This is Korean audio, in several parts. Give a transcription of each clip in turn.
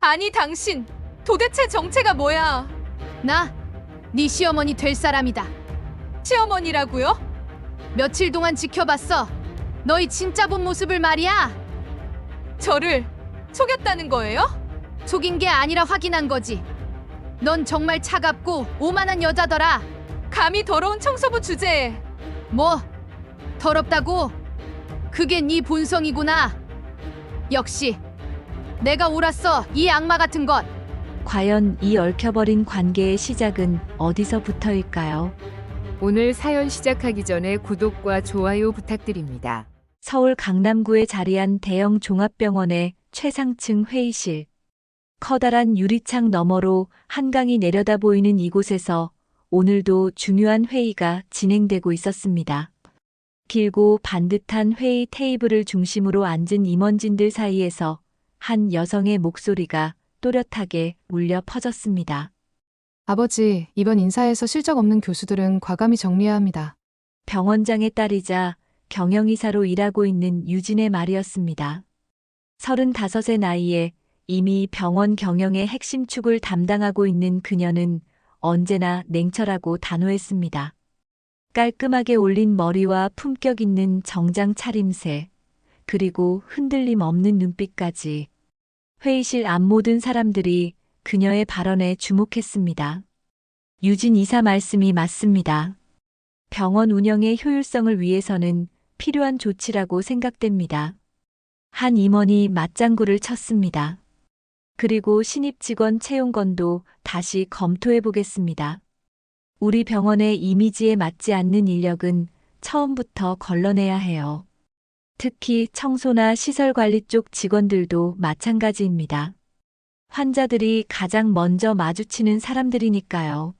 아니 당신 도대체 정체가 뭐야? 나 네 시어머니 될 사람이다. 시어머니라고요? 며칠 동안 지켜봤어. 너희 진짜 본 모습을 말이야. 저를 속였다는 거예요? 속인 게 아니라 확인한 거지. 넌 정말 차갑고 오만한 여자더라. 감히 더러운 청소부 주제에. 뭐 더럽다고? 그게 네 본성이구나. 역시 내가 옳았어, 이 악마 같은 것. 과연 이 얽혀버린 관계의 시작은 어디서부터일까요? 오늘 사연 시작하기 전에 구독과 좋아요 부탁드립니다. 서울 강남구에 자리한 대형 종합병원의 최상층 회의실. 커다란 유리창 너머로 한강이 내려다 보이는 이곳에서 오늘도 중요한 회의가 진행되고 있었습니다. 길고 반듯한 회의 테이블을 중심으로 앉은 임원진들 사이에서 한 여성의 목소리가 또렷하게 울려 퍼졌습니다. 아버지, 이번 인사에서 실적 없는 교수들은 과감히 정리해야 합니다. 병원장의 딸이자 경영이사로 일하고 있는 유진의 말이었습니다. 35의 나이에 이미 병원 경영의 핵심 축을 담당하고 있는 그녀는 언제나 냉철하고 단호했습니다. 깔끔하게 올린 머리와 품격 있는 정장 차림새, 그리고 흔들림 없는 눈빛까지. 회의실 앞 모든 사람들이 그녀의 발언에 주목했습니다. 유진 이사 말씀이 맞습니다. 병원 운영의 효율성을 위해서는 필요한 조치라고 생각됩니다. 한 임원이 맞장구를 쳤습니다. 그리고 신입 직원 채용건도 다시 검토해 보겠습니다. 우리 병원의 이미지에 맞지 않는 인력은 처음부터 걸러내야 해요. 특히 청소나 시설 관리 쪽 직원들도 마찬가지입니다. 환자들이 가장 먼저 마주치는 사람들이니까요.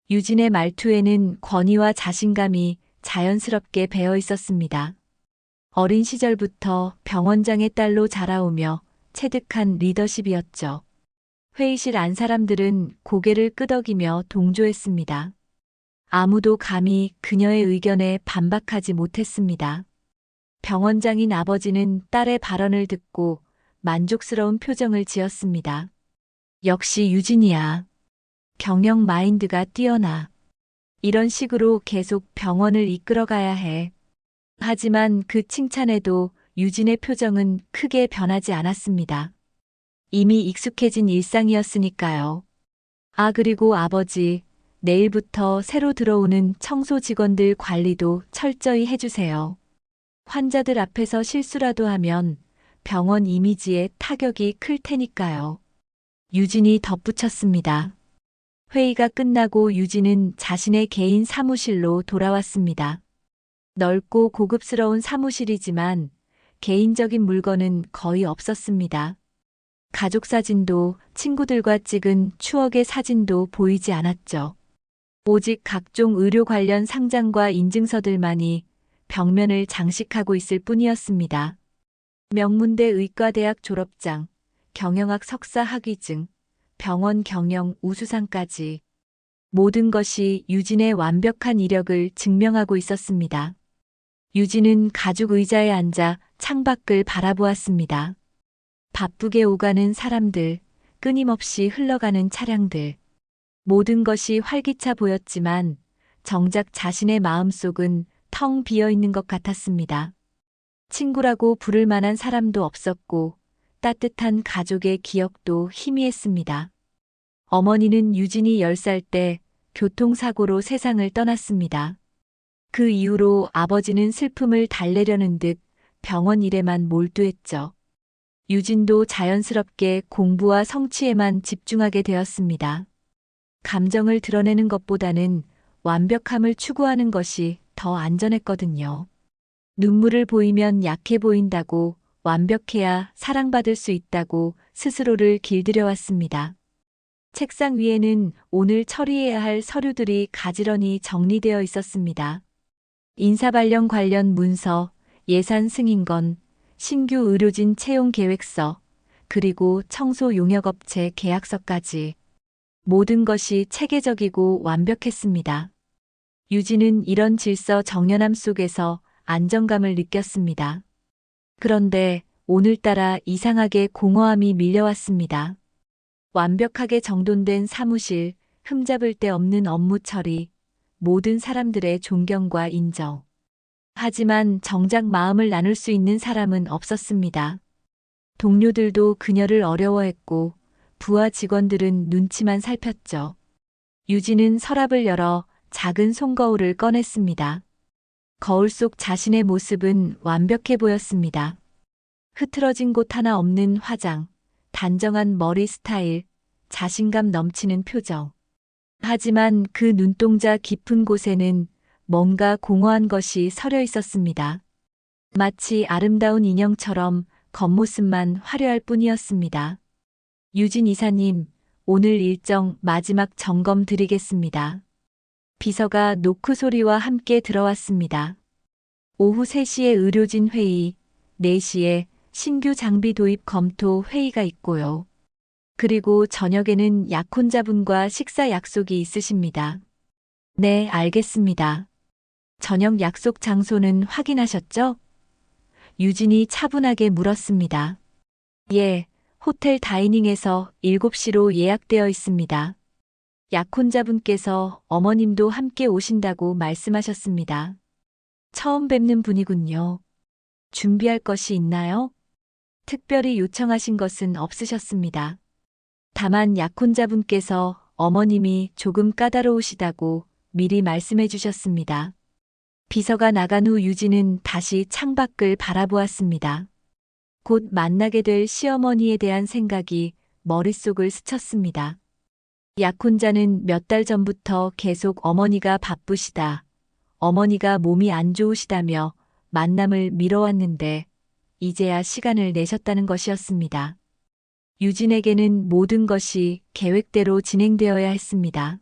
유진의 말투에는 권위와 자신감이 자연스럽게 배어 있었습니다. 어린 시절부터 병원장의 딸로 자라오며 체득한 리더십이었죠. 회의실 안 사람들은 고개를 끄덕이며 동조했습니다. 아무도 감히 그녀의 의견에 반박하지 못했습니다. 병원장인 아버지는 딸의 발언을 듣고 만족스러운 표정을 지었습니다. 역시 유진이야. 경영 마인드가 뛰어나. 이런 식으로 계속 병원을 이끌어가야 해. 하지만 그 칭찬에도 유진의 표정은 크게 변하지 않았습니다. 이미 익숙해진 일상이었으니까요. 아, 그리고 아버지, 내일부터 새로 들어오는 청소 직원들 관리도 철저히 해주세요. 환자들 앞에서 실수라도 하면 병원 이미지에 타격이 클 테니까요. 유진이 덧붙였습니다. 회의가 끝나고 유진은 자신의 개인 사무실로 돌아왔습니다. 넓고 고급스러운 사무실이지만 개인적인 물건은 거의 없었습니다. 가족 사진도 친구들과 찍은 추억의 사진도 보이지 않았죠. 오직 각종 의료 관련 상장과 인증서들만이 벽면을 장식하고 있을 뿐이었습니다. 명문대 의과대학 졸업장, 경영학 석사 학위증, 병원 경영 우수상까지 모든 것이 유진의 완벽한 이력을 증명하고 있었습니다. 유진은 가죽 의자에 앉아 창밖을 바라보았습니다. 바쁘게 오가는 사람들, 끊임없이 흘러가는 차량들. 모든 것이 활기차 보였지만 정작 자신의 마음속은 텅 비어 있는 것 같았습니다. 친구라고 부를 만한 사람도 없었고 따뜻한 가족의 기억도 희미했습니다. 어머니는 유진이 10살 때 교통사고로 세상을 떠났습니다. 그 이후로 아버지는 슬픔을 달래려는 듯 병원 일에만 몰두했죠. 유진도 자연스럽게 공부와 성취에만 집중하게 되었습니다. 감정을 드러내는 것보다는 완벽함을 추구하는 것이 더 안전했거든요. 눈물을 보이면 약해 보인다고, 완벽해야 사랑받을 수 있다고 스스로를 길들여왔습니다. 책상 위에는 오늘 처리해야 할 서류들이 가지런히 정리되어 있었습니다. 인사발령 관련 문서, 예산 승인건, 신규 의료진 채용 계획서, 그리고 청소 용역업체 계약서까지 모든 것이 체계적이고 완벽했습니다. 유진은 이런 질서 정연함 속에서 안정감을 느꼈습니다. 그런데 오늘따라 이상하게 공허함이 밀려왔습니다. 완벽하게 정돈된 사무실, 흠잡을 데 없는 업무 처리, 모든 사람들의 존경과 인정. 하지만 정작 마음을 나눌 수 있는 사람은 없었습니다. 동료들도 그녀를 어려워했고 부하 직원들은 눈치만 살폈죠. 유진은 서랍을 열어 작은 손거울을 꺼냈습니다. 거울 속 자신의 모습은 완벽해 보였습니다. 흐트러진 곳 하나 없는 화장, 단정한 머리 스타일, 자신감 넘치는 표정. 하지만 그 눈동자 깊은 곳에는 뭔가 공허한 것이 서려 있었습니다. 마치 아름다운 인형처럼 겉모습만 화려할 뿐이었습니다. 유진 이사님, 오늘 일정 마지막 점검 드리겠습니다. 비서가 노크 소리와 함께 들어왔습니다. 오후 3시에 의료진 회의, 4시에 신규 장비 도입 검토 회의가 있고요. 그리고 저녁에는 약혼자분과 식사 약속이 있으십니다. 네, 알겠습니다. 저녁 약속 장소는 확인하셨죠? 유진이 차분하게 물었습니다. 예, 호텔 다이닝에서 7시로 예약되어 있습니다. 약혼자분께서 어머님도 함께 오신다고 말씀하셨습니다. 처음 뵙는 분이군요. 준비할 것이 있나요? 특별히 요청하신 것은 없으셨습니다. 다만 약혼자분께서 어머님이 조금 까다로우시다고 미리 말씀해 주셨습니다. 비서가 나간 후 유진은 다시 창밖을 바라보았습니다. 곧 만나게 될 시어머니에 대한 생각이 머릿속을 스쳤습니다. 약혼자는 몇 달 전부터 계속 어머니가 바쁘시다, 어머니가 몸이 안 좋으시다며 만남을 미뤄왔는데 이제야 시간을 내셨다는 것이었습니다. 유진에게는 모든 것이 계획대로 진행되어야 했습니다.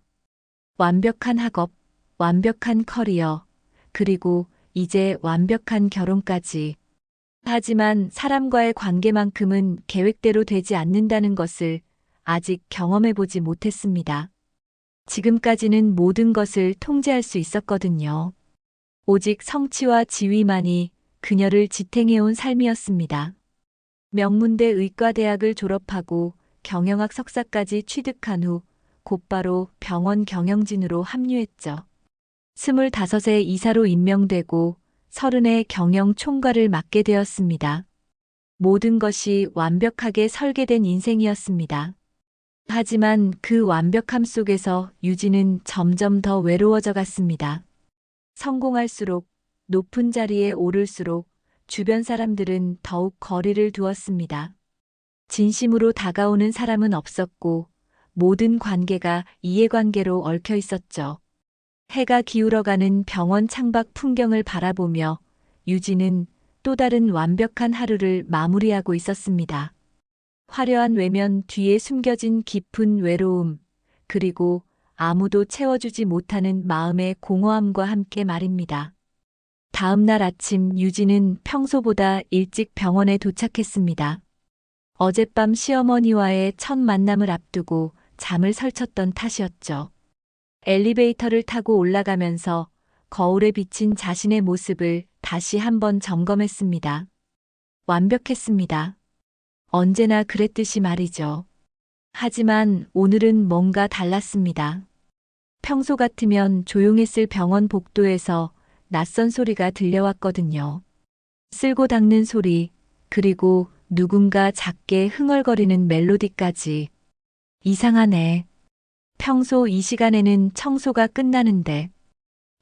완벽한 학업, 완벽한 커리어, 그리고 이제 완벽한 결혼까지. 하지만 사람과의 관계만큼은 계획대로 되지 않는다는 것을 아직 경험해보지 못했습니다. 지금까지는 모든 것을 통제할 수 있었거든요. 오직 성취와 지위만이 그녀를 지탱해온 삶이었습니다. 명문대 의과대학을 졸업하고 경영학 석사까지 취득한 후 곧바로 병원 경영진으로 합류했죠. 25세 이사로 임명되고 30에 경영 총괄을 맡게 되었습니다. 모든 것이 완벽하게 설계된 인생이었습니다. 하지만 그 완벽함 속에서 유진은 점점 더 외로워져 갔습니다. 성공할수록, 높은 자리에 오를수록 주변 사람들은 더욱 거리를 두었습니다. 진심으로 다가오는 사람은 없었고 모든 관계가 이해관계로 얽혀 있었죠. 해가 기울어가는 병원 창밖 풍경을 바라보며 유진은 또 다른 완벽한 하루를 마무리하고 있었습니다. 화려한 외면 뒤에 숨겨진 깊은 외로움, 그리고 아무도 채워주지 못하는 마음의 공허함과 함께 말입니다. 다음 날 아침 유진은 평소보다 일찍 병원에 도착했습니다. 어젯밤 시어머니와의 첫 만남을 앞두고 잠을 설쳤던 탓이었죠. 엘리베이터를 타고 올라가면서 거울에 비친 자신의 모습을 다시 한번 점검했습니다. 완벽했습니다. 언제나 그랬듯이 말이죠. 하지만 오늘은 뭔가 달랐습니다. 평소 같으면 조용했을 병원 복도에서 낯선 소리가 들려왔거든요. 쓸고 닦는 소리, 그리고 누군가 작게 흥얼거리는 멜로디까지. 이상하네. 평소 이 시간에는 청소가 끝나는데.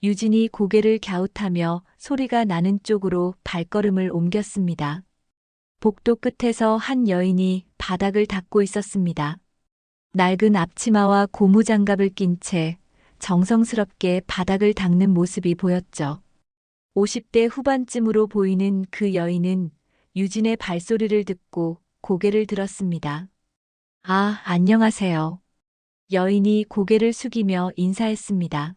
유진이 고개를 갸웃하며 소리가 나는 쪽으로 발걸음을 옮겼습니다. 복도 끝에서 한 여인이 바닥을 닦고 있었습니다. 낡은 앞치마와 고무장갑을 낀 채 정성스럽게 바닥을 닦는 모습이 보였죠. 50대 후반쯤으로 보이는 그 여인은 유진의 발소리를 듣고 고개를 들었습니다. 아, 안녕하세요. 여인이 고개를 숙이며 인사했습니다.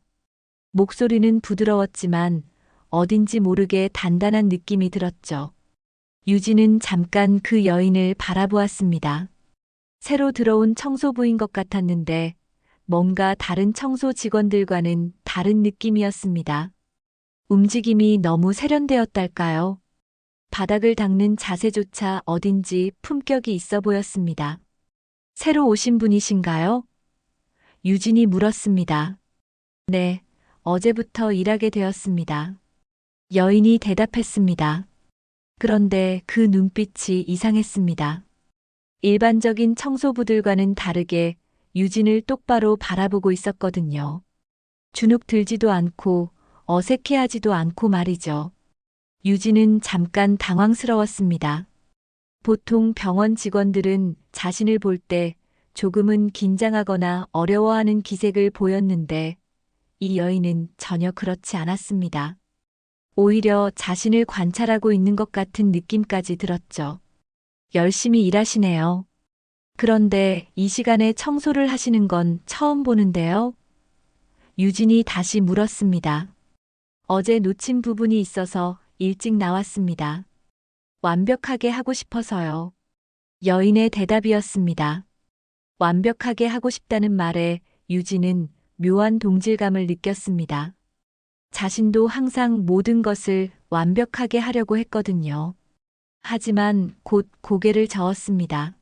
목소리는 부드러웠지만 어딘지 모르게 단단한 느낌이 들었죠. 유진은 잠깐 그 여인을 바라보았습니다. 새로 들어온 청소부인 것 같았는데 뭔가 다른 청소 직원들과는 다른 느낌이었습니다. 움직임이 너무 세련되었달까요? 바닥을 닦는 자세조차 어딘지 품격이 있어 보였습니다. 새로 오신 분이신가요? 유진이 물었습니다. 네, 어제부터 일하게 되었습니다. 여인이 대답했습니다. 그런데 그 눈빛이 이상했습니다. 일반적인 청소부들과는 다르게 유진을 똑바로 바라보고 있었거든요. 주눅 들지도 않고 어색해하지도 않고 말이죠. 유진은 잠깐 당황스러웠습니다. 보통 병원 직원들은 자신을 볼 때 조금은 긴장하거나 어려워하는 기색을 보였는데 이 여인은 전혀 그렇지 않았습니다. 오히려 자신을 관찰하고 있는 것 같은 느낌까지 들었죠. 열심히 일하시네요. 그런데 이 시간에 청소를 하시는 건 처음 보는데요. 유진이 다시 물었습니다. 어제 놓친 부분이 있어서 일찍 나왔습니다. 완벽하게 하고 싶어서요. 여인의 대답이었습니다. 완벽하게 하고 싶다는 말에 유진은 묘한 동질감을 느꼈습니다. 자신도 항상 모든 것을 완벽하게 하려고 했거든요. 하지만 곧 고개를 저었습니다.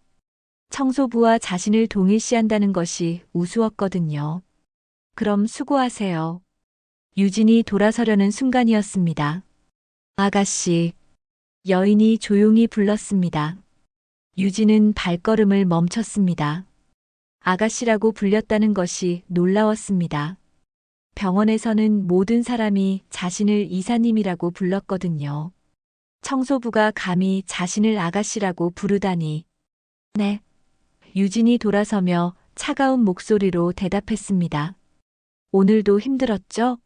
청소부와 자신을 동일시한다는 것이 우스웠거든요. 그럼 수고하세요. 유진이 돌아서려는 순간이었습니다. 아가씨. 여인이 조용히 불렀습니다. 유진은 발걸음을 멈췄습니다. 아가씨라고 불렸다는 것이 놀라웠습니다. 병원에서는 모든 사람이 자신을 이사님이라고 불렀거든요. 청소부가 감히 자신을 아가씨라고 부르다니. 네. 유진이 돌아서며 차가운 목소리로 대답했습니다. 오늘도 힘들었죠?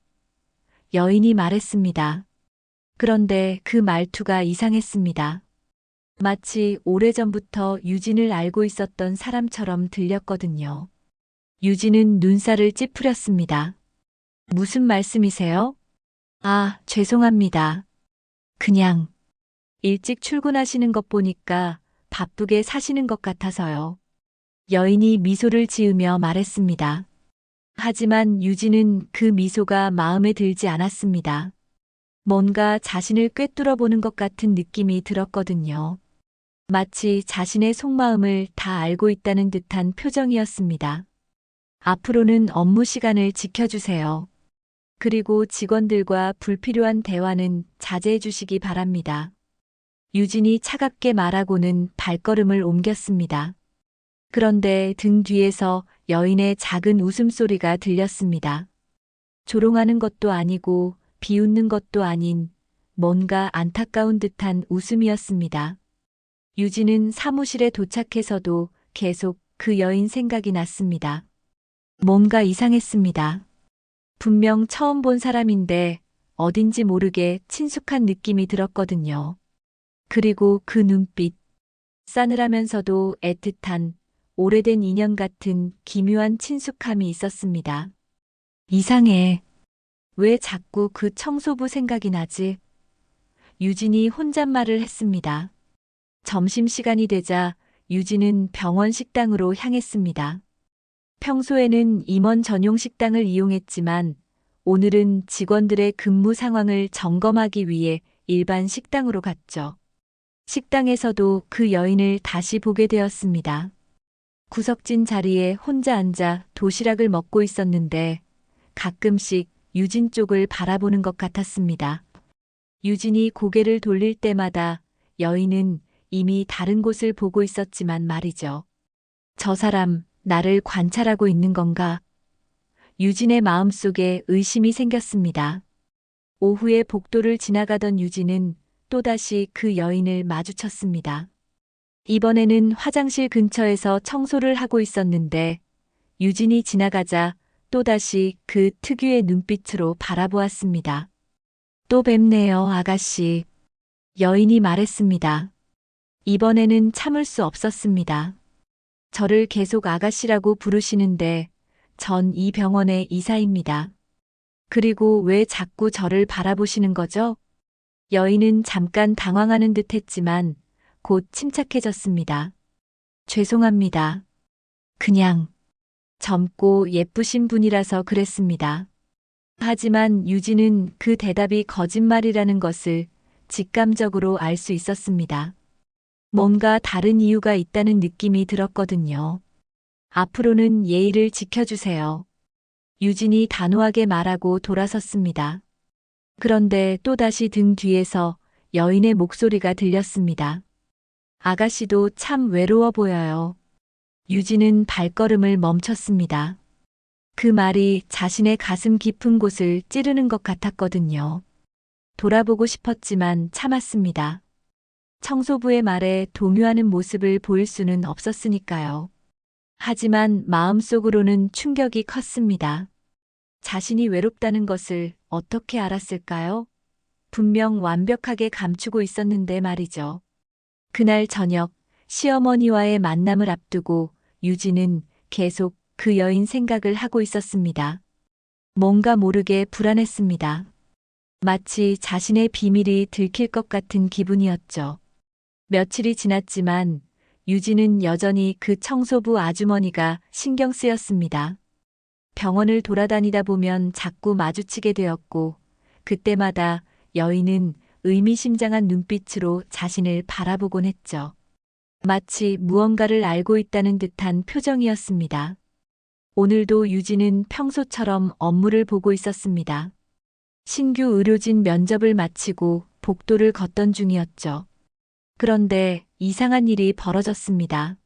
여인이 말했습니다. 그런데 그 말투가 이상했습니다. 마치 오래전부터 유진을 알고 있었던 사람처럼 들렸거든요. 유진은 눈살을 찌푸렸습니다. 무슨 말씀이세요? 아, 죄송합니다. 그냥 일찍 출근하시는 것 보니까 바쁘게 사시는 것 같아서요. 여인이 미소를 지으며 말했습니다. 하지만 유진은 그 미소가 마음에 들지 않았습니다. 뭔가 자신을 꿰뚫어 보는 것 같은 느낌이 들었거든요. 마치 자신의 속마음을 다 알고 있다는 듯한 표정이었습니다. 앞으로는 업무 시간을 지켜주세요. 그리고 직원들과 불필요한 대화는 자제해 주시기 바랍니다. 유진이 차갑게 말하고는 발걸음을 옮겼습니다. 그런데 등 뒤에서 여인의 작은 웃음소리가 들렸습니다. 조롱하는 것도 아니고 비웃는 것도 아닌 뭔가 안타까운 듯한 웃음이었습니다. 유진은 사무실에 도착해서도 계속 그 여인 생각이 났습니다. 뭔가 이상했습니다. 분명 처음 본 사람인데 어딘지 모르게 친숙한 느낌이 들었거든요. 그리고 그 눈빛, 싸늘하면서도 애틋한 오래된 인연 같은 기묘한 친숙함이 있었습니다. 이상해. 왜 자꾸 그 청소부 생각이 나지? 유진이 혼잣말을 했습니다. 점심시간이 되자 유진은 병원 식당으로 향했습니다. 평소에는 임원 전용 식당을 이용했지만 오늘은 직원들의 근무 상황을 점검하기 위해 일반 식당으로 갔죠. 식당에서도 그 여인을 다시 보게 되었습니다. 구석진 자리에 혼자 앉아 도시락을 먹고 있었는데 가끔씩 유진 쪽을 바라보는 것 같았습니다. 유진이 고개를 돌릴 때마다 여인은 이미 다른 곳을 보고 있었지만 말이죠. 저 사람 나를 관찰하고 있는 건가? 유진의 마음속에 의심이 생겼습니다. 오후에 복도를 지나가던 유진은 또다시 그 여인을 마주쳤습니다. 이번에는 화장실 근처에서 청소를 하고 있었는데 유진이 지나가자 또다시 그 특유의 눈빛으로 바라보았습니다. 또 뵙네요, 아가씨. 여인이 말했습니다. 이번에는 참을 수 없었습니다. 저를 계속 아가씨라고 부르시는데 전 이 병원의 이사입니다. 그리고 왜 자꾸 저를 바라보시는 거죠? 여인은 잠깐 당황하는 듯 했지만 곧 침착해졌습니다. 죄송합니다. 그냥 젊고 예쁘신 분이라서 그랬습니다. 하지만 유진은 그 대답이 거짓말이라는 것을 직감적으로 알 수 있었습니다. 뭔가 다른 이유가 있다는 느낌이 들었거든요. 앞으로는 예의를 지켜주세요. 유진이 단호하게 말하고 돌아섰습니다. 그런데 또다시 등 뒤에서 여인의 목소리가 들렸습니다. 아가씨도 참 외로워 보여요. 유진은 발걸음을 멈췄습니다. 그 말이 자신의 가슴 깊은 곳을 찌르는 것 같았거든요. 돌아보고 싶었지만 참았습니다. 청소부의 말에 동요하는 모습을 보일 수는 없었으니까요. 하지만 마음속으로는 충격이 컸습니다. 자신이 외롭다는 것을 어떻게 알았을까요? 분명 완벽하게 감추고 있었는데 말이죠. 그날 저녁 시어머니와의 만남을 앞두고 유진은 계속 그 여인 생각을 하고 있었습니다. 뭔가 모르게 불안했습니다. 마치 자신의 비밀이 들킬 것 같은 기분이었죠. 며칠이 지났지만 유진은 여전히 그 청소부 아주머니가 신경 쓰였습니다. 병원을 돌아다니다 보면 자꾸 마주치게 되었고 그때마다 여인은 의미심장한 눈빛으로 자신을 바라보곤 했죠. 마치 무언가를 알고 있다는 듯한 표정이었습니다. 오늘도 유진은 평소처럼 업무를 보고 있었습니다. 신규 의료진 면접을 마치고 복도를 걷던 중이었죠. 그런데 이상한 일이 벌어졌습니다.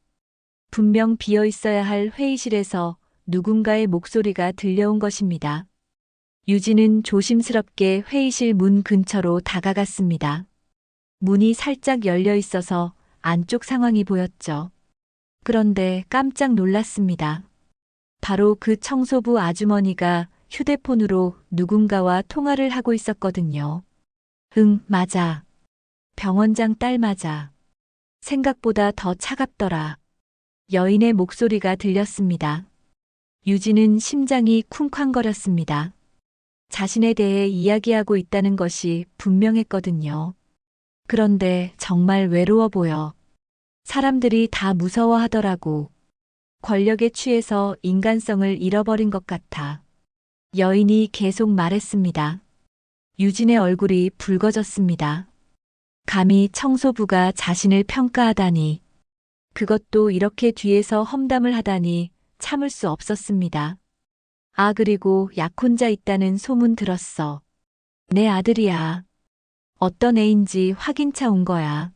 분명 비어 있어야 할 회의실에서 누군가의 목소리가 들려온 것입니다. 유진은 조심스럽게 회의실 문 근처로 다가갔습니다. 문이 살짝 열려 있어서 안쪽 상황이 보였죠. 그런데 깜짝 놀랐습니다. 바로 그 청소부 아주머니가 휴대폰으로 누군가와 통화를 하고 있었거든요. 응, 맞아. 병원장 딸 맞아. 생각보다 더 차갑더라. 여인의 목소리가 들렸습니다. 유진은 심장이 쿵쾅거렸습니다. 자신에 대해 이야기하고 있다는 것이 분명했거든요. 그런데 정말 외로워 보여. 사람들이 다 무서워하더라고. 권력에 취해서 인간성을 잃어버린 것 같아. 여인이 계속 말했습니다. 유진의 얼굴이 붉어졌습니다. 감히 청소부가 자신을 평가하다니. 그것도 이렇게 뒤에서 험담을 하다니 참을 수 없었습니다. 아, 그리고 약혼자 있다는 소문 들었어. 내 아들이야. 어떤 애인지 확인차 온 거야.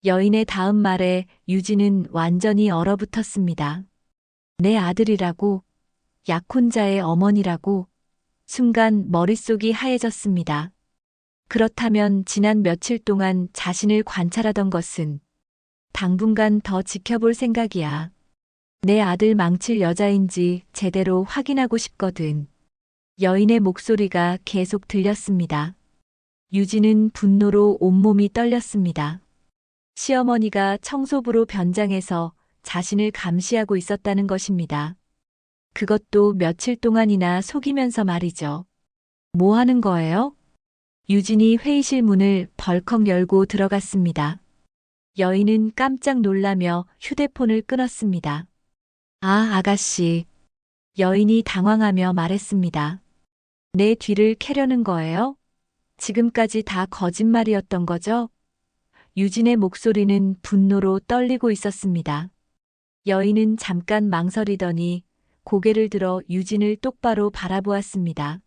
여인의 다음 말에 유진은 완전히 얼어붙었습니다. 내 아들이라고? 약혼자의 어머니라고? 순간 머릿속이 하얘졌습니다. 그렇다면 지난 며칠 동안 자신을 관찰하던 것은 당분간 더 지켜볼 생각이야. 내 아들 망칠 여자인지 제대로 확인하고 싶거든. 여인의 목소리가 계속 들렸습니다. 유진은 분노로 온몸이 떨렸습니다. 시어머니가 청소부로 변장해서 자신을 감시하고 있었다는 것입니다. 그것도 며칠 동안이나 속이면서 말이죠. 뭐 하는 거예요? 유진이 회의실 문을 벌컥 열고 들어갔습니다. 여인은 깜짝 놀라며 휴대폰을 끊었습니다. 아, 아가씨. 여인이 당황하며 말했습니다. 내 뒤를 캐려는 거예요? 지금까지 다 거짓말이었던 거죠? 유진의 목소리는 분노로 떨리고 있었습니다. 여인은 잠깐 망설이더니 고개를 들어 유진을 똑바로 바라보았습니다.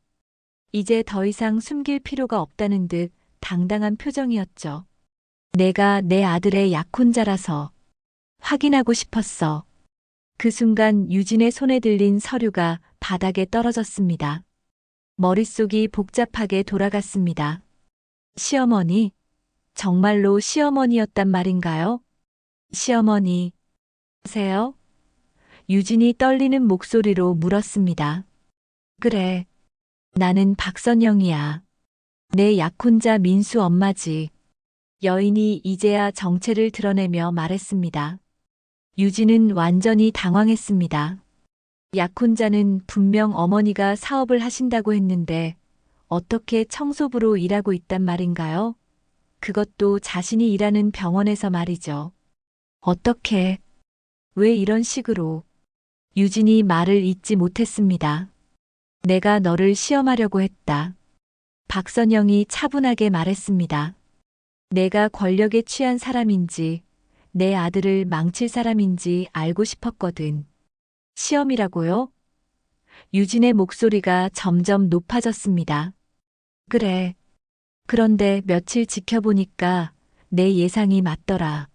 이제 더 이상 숨길 필요가 없다는 듯 당당한 표정이었죠. 내가 내 아들의 약혼자라서 확인하고 싶었어. 그 순간 유진의 손에 들린 서류가 바닥에 떨어졌습니다. 머릿속이 복잡하게 돌아갔습니다. 시어머니? 정말로 시어머니였단 말인가요? 시어머니, 세요? 유진이 떨리는 목소리로 물었습니다. 그래, 나는 박선영이야. 내 약혼자 민수 엄마지. 여인이 이제야 정체를 드러내며 말했습니다. 유진은 완전히 당황했습니다. 약혼자는 분명 어머니가 사업을 하신다고 했는데 어떻게 청소부로 일하고 있단 말인가요? 그것도 자신이 일하는 병원에서 말이죠. 어떻게? 왜 이런 식으로? 유진이 말을 잇지 못했습니다. 내가 너를 시험하려고 했다. 박선영이 차분하게 말했습니다. 내가 권력에 취한 사람인지 내 아들을 망칠 사람인지 알고 싶었거든. 시험이라고요? 유진의 목소리가 점점 높아졌습니다. 그래. 그런데 며칠 지켜보니까 내 예상이 맞더라.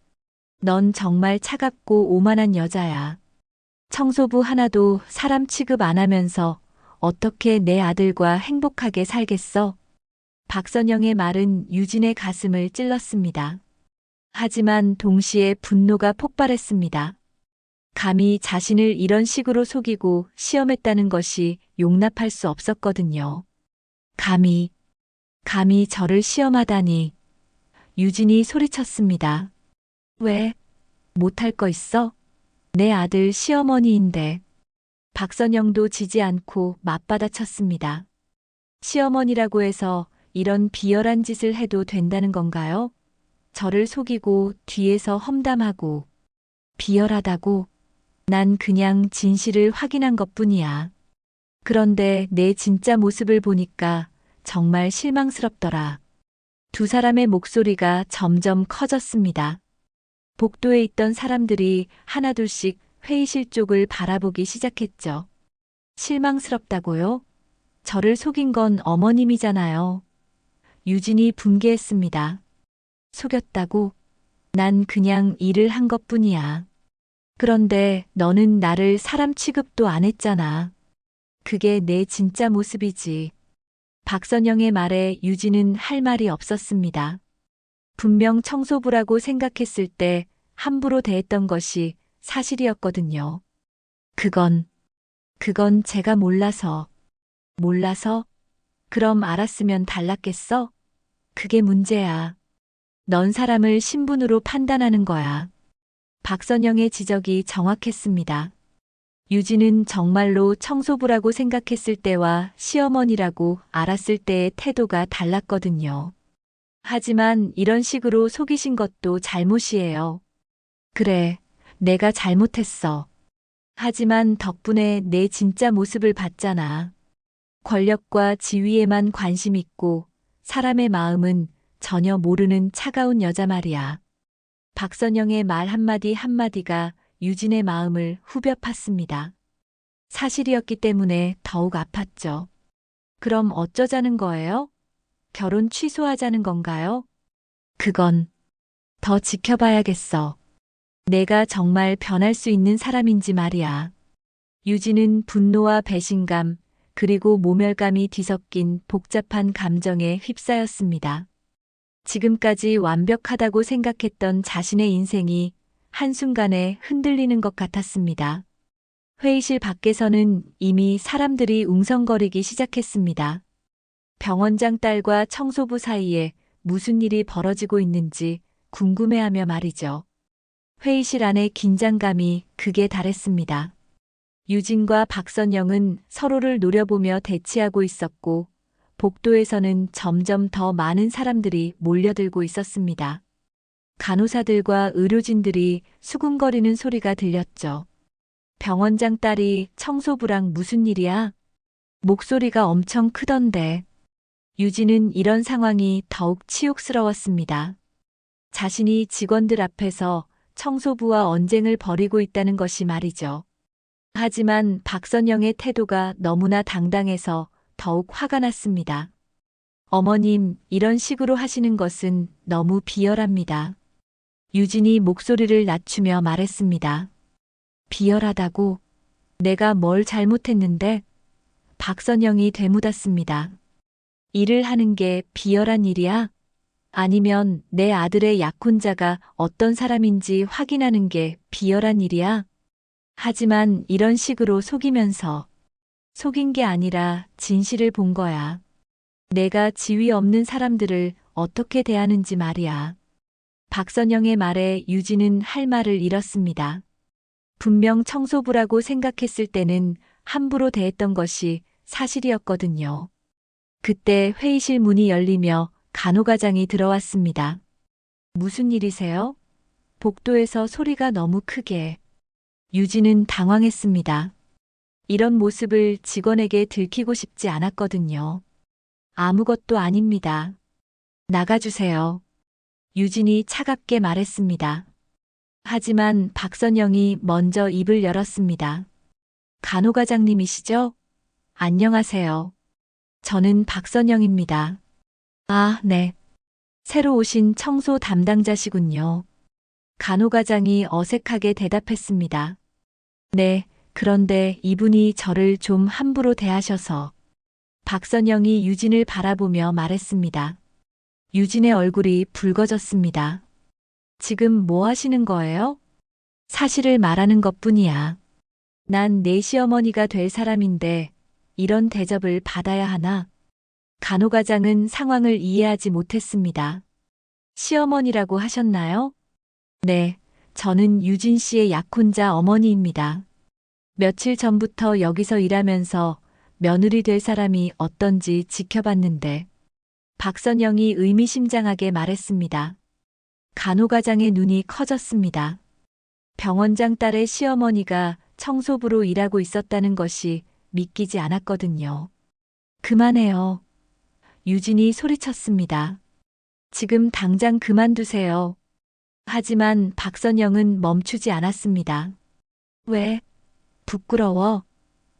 넌 정말 차갑고 오만한 여자야. 청소부 하나도 사람 취급 안 하면서 어떻게 내 아들과 행복하게 살겠어? 박선영의 말은 유진의 가슴을 찔렀습니다. 하지만 동시에 분노가 폭발했습니다. 감히 자신을 이런 식으로 속이고 시험했다는 것이 용납할 수 없었거든요. 감히 저를 시험하다니. 유진이 소리쳤습니다. 왜? 못할 거 있어? 내 아들 시어머니인데. 박선영도 지지 않고 맞받아쳤습니다. 시어머니라고 해서 이런 비열한 짓을 해도 된다는 건가요? 저를 속이고 뒤에서 험담하고. 비열하다고? 난 그냥 진실을 확인한 것뿐이야. 그런데 내 진짜 모습을 보니까 정말 실망스럽더라. 두 사람의 목소리가 점점 커졌습니다. 복도에 있던 사람들이 하나둘씩 회의실 쪽을 바라보기 시작했죠. 실망스럽다고요? 저를 속인 건 어머님이잖아요. 유진이 분개했습니다. 속였다고? 난 그냥 일을 한 것뿐이야. 그런데 너는 나를 사람 취급도 안 했잖아. 그게 내 진짜 모습이지. 박선영의 말에 유진은 할 말이 없었습니다. 분명 청소부라고 생각했을 때 함부로 대했던 것이 사실이었거든요. 그건 제가 몰라서. 몰라서? 그럼 알았으면 달랐겠어? 그게 문제야. 넌 사람을 신분으로 판단하는 거야. 박선영의 지적이 정확했습니다. 유진은 정말로 청소부라고 생각했을 때와 시어머니라고 알았을 때의 태도가 달랐거든요. 하지만 이런 식으로 속이신 것도 잘못이에요. 그래, 내가 잘못했어. 하지만 덕분에 내 진짜 모습을 봤잖아. 권력과 지위에만 관심 있고 사람의 마음은 전혀 모르는 차가운 여자 말이야. 박선영의 말 한마디 한마디가 유진의 마음을 후벼 팠습니다. 사실이었기 때문에 더욱 아팠죠. 그럼 어쩌자는 거예요? 결혼 취소하자는 건가요? 그건 더 지켜봐야겠어. 내가 정말 변할 수 있는 사람인지 말이야. 유진은 분노와 배신감, 그리고 모멸감이 뒤섞인 복잡한 감정에 휩싸였습니다. 지금까지 완벽하다고 생각했던 자신의 인생이 한순간에 흔들리는 것 같았습니다. 회의실 밖에서는 이미 사람들이 웅성거리기 시작했습니다. 병원장 딸과 청소부 사이에 무슨 일이 벌어지고 있는지 궁금해하며 말이죠. 회의실 안의 긴장감이 극에 달했습니다. 유진과 박선영은 서로를 노려보며 대치하고 있었고, 복도에서는 점점 더 많은 사람들이 몰려들고 있었습니다. 간호사들과 의료진들이 수군거리는 소리가 들렸죠. 병원장 딸이 청소부랑 무슨 일이야? 목소리가 엄청 크던데. 유진은 이런 상황이 더욱 치욕스러웠습니다. 자신이 직원들 앞에서 청소부와 언쟁을 벌이고 있다는 것이 말이죠. 하지만 박선영의 태도가 너무나 당당해서 더욱 화가 났습니다. 어머님, 이런 식으로 하시는 것은 너무 비열합니다. 유진이 목소리를 낮추며 말했습니다. 비열하다고? 내가 뭘 잘못했는데? 박선영이 되묻었습니다. 일을 하는 게 비열한 일이야? 아니면 내 아들의 약혼자가 어떤 사람인지 확인하는 게 비열한 일이야? 하지만 이런 식으로 속이면서 속인 게 아니라 진실을 본 거야. 내가 지위 없는 사람들을 어떻게 대하는지 말이야. 박선영의 말에 유진은 할 말을 잃었습니다. 분명 청소부라고 생각했을 때는 함부로 대했던 것이 사실이었거든요. 그때 회의실 문이 열리며 간호과장이 들어왔습니다. 무슨 일이세요? 복도에서 소리가 너무 크게. 유진은 당황했습니다. 이런 모습을 직원에게 들키고 싶지 않았거든요. 아무것도 아닙니다. 나가주세요. 유진이 차갑게 말했습니다. 하지만 박선영이 먼저 입을 열었습니다. 간호과장님이시죠? 안녕하세요. 저는 박선영입니다. 아, 네. 새로 오신 청소 담당자시군요. 간호과장이 어색하게 대답했습니다. 네, 그런데 이분이 저를 좀 함부로 대하셔서. 박선영이 유진을 바라보며 말했습니다. 유진의 얼굴이 붉어졌습니다. 지금 뭐 하시는 거예요? 사실을 말하는 것뿐이야. 난 내 시어머니가 될 사람인데 이런 대접을 받아야 하나? 간호과장은 상황을 이해하지 못했습니다. 시어머니라고 하셨나요? 네, 저는 유진 씨의 약혼자 어머니입니다. 며칠 전부터 여기서 일하면서 며느리 될 사람이 어떤지 지켜봤는데 박선영이 의미심장하게 말했습니다. 간호과장의 눈이 커졌습니다. 병원장 딸의 시어머니가 청소부로 일하고 있었다는 것이 믿기지 않았거든요. 그만해요. 유진이 소리쳤습니다. 지금 당장 그만두세요. 하지만 박선영은 멈추지 않았습니다. 왜? 부끄러워?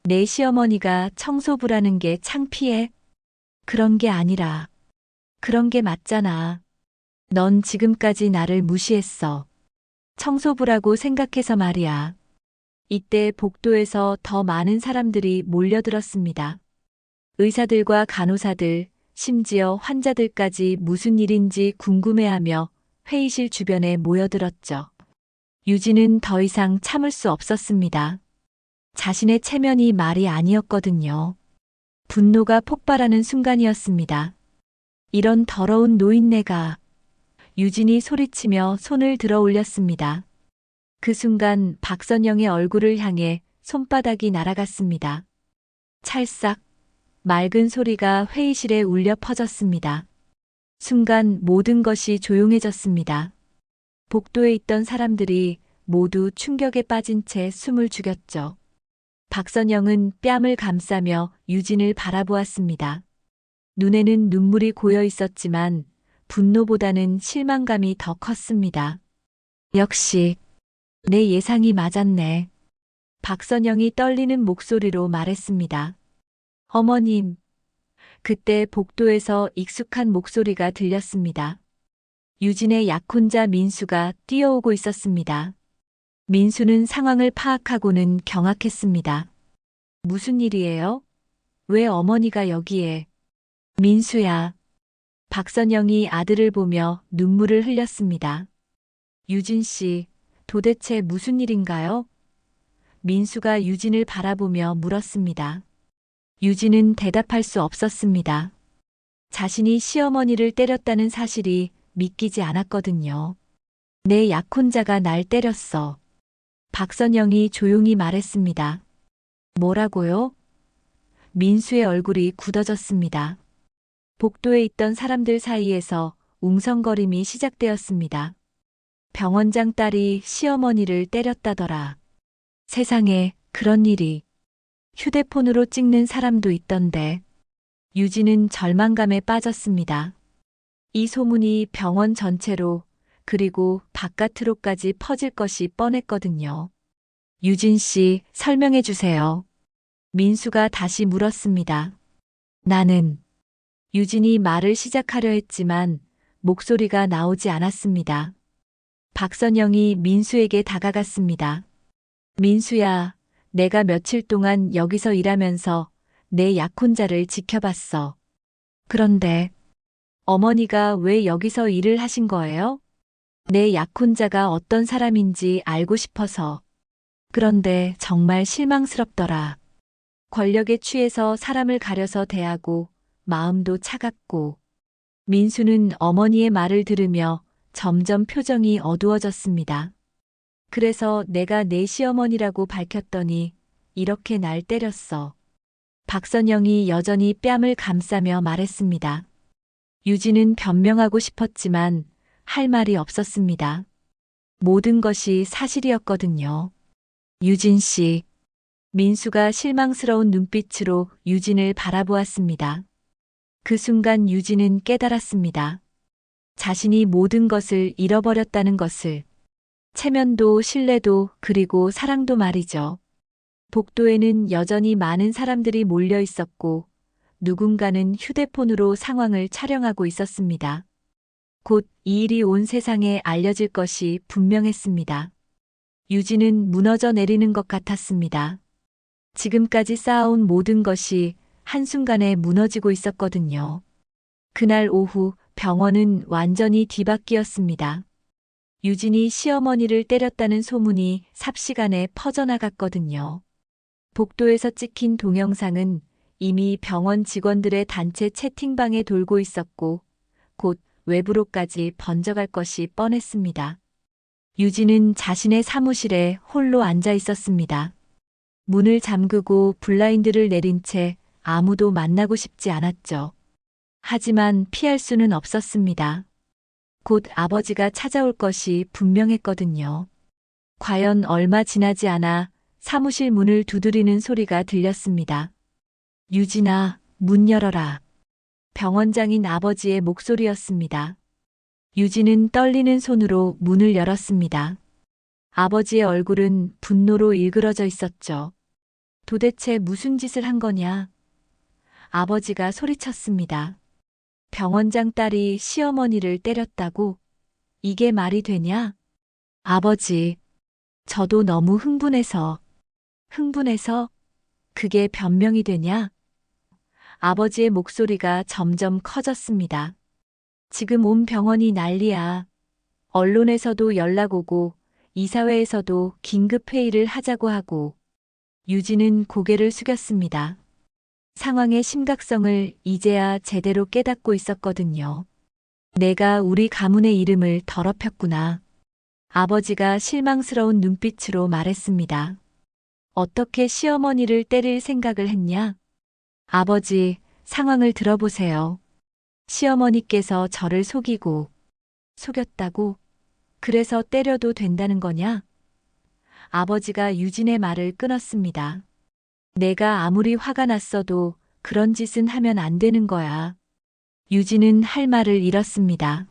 내 시어머니가 청소부라는 게 창피해? 그런 게 아니라. 그런 게 맞잖아. 넌 지금까지 나를 무시했어. 청소부라고 생각해서 말이야. 이때 복도에서 더 많은 사람들이 몰려들었습니다. 의사들과 간호사들, 심지어 환자들까지 무슨 일인지 궁금해하며 회의실 주변에 모여들었죠. 유진은 더 이상 참을 수 없었습니다. 자신의 체면이 말이 아니었거든요. 분노가 폭발하는 순간이었습니다. 이런 더러운 노인네가. 유진이 소리치며 손을 들어 올렸습니다. 그 순간 박선영의 얼굴을 향해 손바닥이 날아갔습니다. 찰싹, 맑은 소리가 회의실에 울려 퍼졌습니다. 순간 모든 것이 조용해졌습니다. 복도에 있던 사람들이 모두 충격에 빠진 채 숨을 죽였죠. 박선영은 뺨을 감싸며 유진을 바라보았습니다. 눈에는 눈물이 고여 있었지만 분노보다는 실망감이 더 컸습니다. 역시 내 예상이 맞았네. 박선영이 떨리는 목소리로 말했습니다. 어머님. 그때 복도에서 익숙한 목소리가 들렸습니다. 유진의 약혼자 민수가 뛰어오고 있었습니다. 민수는 상황을 파악하고는 경악했습니다. 무슨 일이에요? 왜 어머니가 여기에? 민수야. 박선영이 아들을 보며 눈물을 흘렸습니다. 유진 씨, 도대체 무슨 일인가요? 민수가 유진을 바라보며 물었습니다. 유진은 대답할 수 없었습니다. 자신이 시어머니를 때렸다는 사실이 믿기지 않았거든요. 내 약혼자가 날 때렸어. 박선영이 조용히 말했습니다. 뭐라고요? 민수의 얼굴이 굳어졌습니다. 복도에 있던 사람들 사이에서 웅성거림이 시작되었습니다. 병원장 딸이 시어머니를 때렸다더라. 세상에 그런 일이. 휴대폰으로 찍는 사람도 있던데. 유진은 절망감에 빠졌습니다. 이 소문이 병원 전체로 그리고 바깥으로까지 퍼질 것이 뻔했거든요. 유진 씨, 설명해 주세요. 민수가 다시 물었습니다. 나는. 유진이 말을 시작하려 했지만 목소리가 나오지 않았습니다. 박선영이 민수에게 다가갔습니다. 민수야, 내가 며칠 동안 여기서 일하면서 내 약혼자를 지켜봤어. 그런데 어머니가 왜 여기서 일을 하신 거예요? 내 약혼자가 어떤 사람인지 알고 싶어서. 그런데 정말 실망스럽더라. 권력에 취해서 사람을 가려서 대하고 마음도 차갑고. 민수는 어머니의 말을 들으며 점점 표정이 어두워졌습니다. 그래서 내가 내 시어머니라고 밝혔더니 이렇게 날 때렸어. 박선영이 여전히 뺨을 감싸며 말했습니다. 유진은 변명하고 싶었지만 할 말이 없었습니다. 모든 것이 사실이었거든요. 유진 씨. 민수가 실망스러운 눈빛으로 유진을 바라보았습니다. 그 순간 유진은 깨달았습니다. 자신이 모든 것을 잃어버렸다는 것을. 체면도 신뢰도 그리고 사랑도 말이죠. 복도에는 여전히 많은 사람들이 몰려 있었고 누군가는 휴대폰으로 상황을 촬영하고 있었습니다. 곧 이 일이 온 세상에 알려질 것이 분명했습니다. 유진은 무너져 내리는 것 같았습니다. 지금까지 쌓아온 모든 것이 한순간에 무너지고 있었거든요. 그날 오후 병원은 완전히 뒤바뀌었습니다. 유진이 시어머니를 때렸다는 소문이 삽시간에 퍼져나갔거든요. 복도에서 찍힌 동영상은 이미 병원 직원들의 단체 채팅방에 돌고 있었고 곧 외부로까지 번져갈 것이 뻔했습니다. 유진은 자신의 사무실에 홀로 앉아 있었습니다. 문을 잠그고 블라인드를 내린 채 아무도 만나고 싶지 않았죠. 하지만 피할 수는 없었습니다. 곧 아버지가 찾아올 것이 분명했거든요. 과연 얼마 지나지 않아 사무실 문을 두드리는 소리가 들렸습니다. 유진아, 문 열어라. 병원장인 아버지의 목소리였습니다. 유진은 떨리는 손으로 문을 열었습니다. 아버지의 얼굴은 분노로 일그러져 있었죠. 도대체 무슨 짓을 한 거냐? 아버지가 소리쳤습니다. 병원장 딸이 시어머니를 때렸다고? 이게 말이 되냐? 아버지, 저도 너무 흥분해서 그게 변명이 되냐? 아버지의 목소리가 점점 커졌습니다. 지금 온 병원이 난리야. 언론에서도 연락 오고 이사회에서도 긴급회의를 하자고 하고. 유진은 고개를 숙였습니다. 상황의 심각성을 이제야 제대로 깨닫고 있었거든요. 내가 우리 가문의 이름을 더럽혔구나. 아버지가 실망스러운 눈빛으로 말했습니다. 어떻게 시어머니를 때릴 생각을 했냐? 아버지, 상황을 들어보세요. 시어머니께서 저를 속였다고? 그래서 때려도 된다는 거냐? 아버지가 유진의 말을 끊었습니다. 내가 아무리 화가 났어도 그런 짓은 하면 안 되는 거야. 유진은 할 말을 잃었습니다.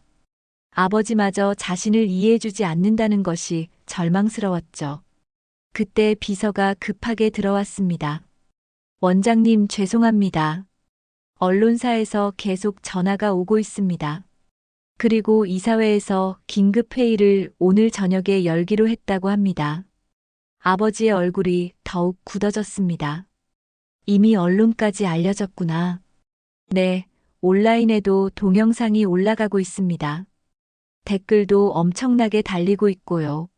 아버지마저 자신을 이해해주지 않는다는 것이 절망스러웠죠. 그때 비서가 급하게 들어왔습니다. 원장님, 죄송합니다. 언론사에서 계속 전화가 오고 있습니다. 그리고 이사회에서 긴급회의를 오늘 저녁에 열기로 했다고 합니다. 아버지의 얼굴이 더욱 굳어졌습니다. 이미 언론까지 알려졌구나. 네, 온라인에도 동영상이 올라가고 있습니다. 댓글도 엄청나게 달리고 있고요.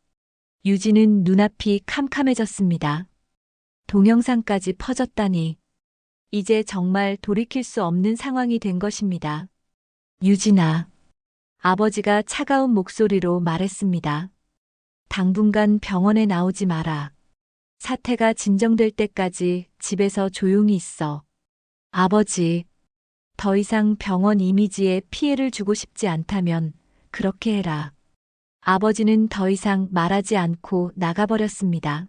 유진은 눈앞이 캄캄해졌습니다. 동영상까지 퍼졌다니. 이제 정말 돌이킬 수 없는 상황이 된 것입니다. 유진아. 아버지가 차가운 목소리로 말했습니다. 당분간 병원에 나오지 마라. 사태가 진정될 때까지 집에서 조용히 있어. 아버지, 더 이상 병원 이미지에 피해를 주고 싶지 않다면 그렇게 해라. 아버지는 더 이상 말하지 않고 나가버렸습니다.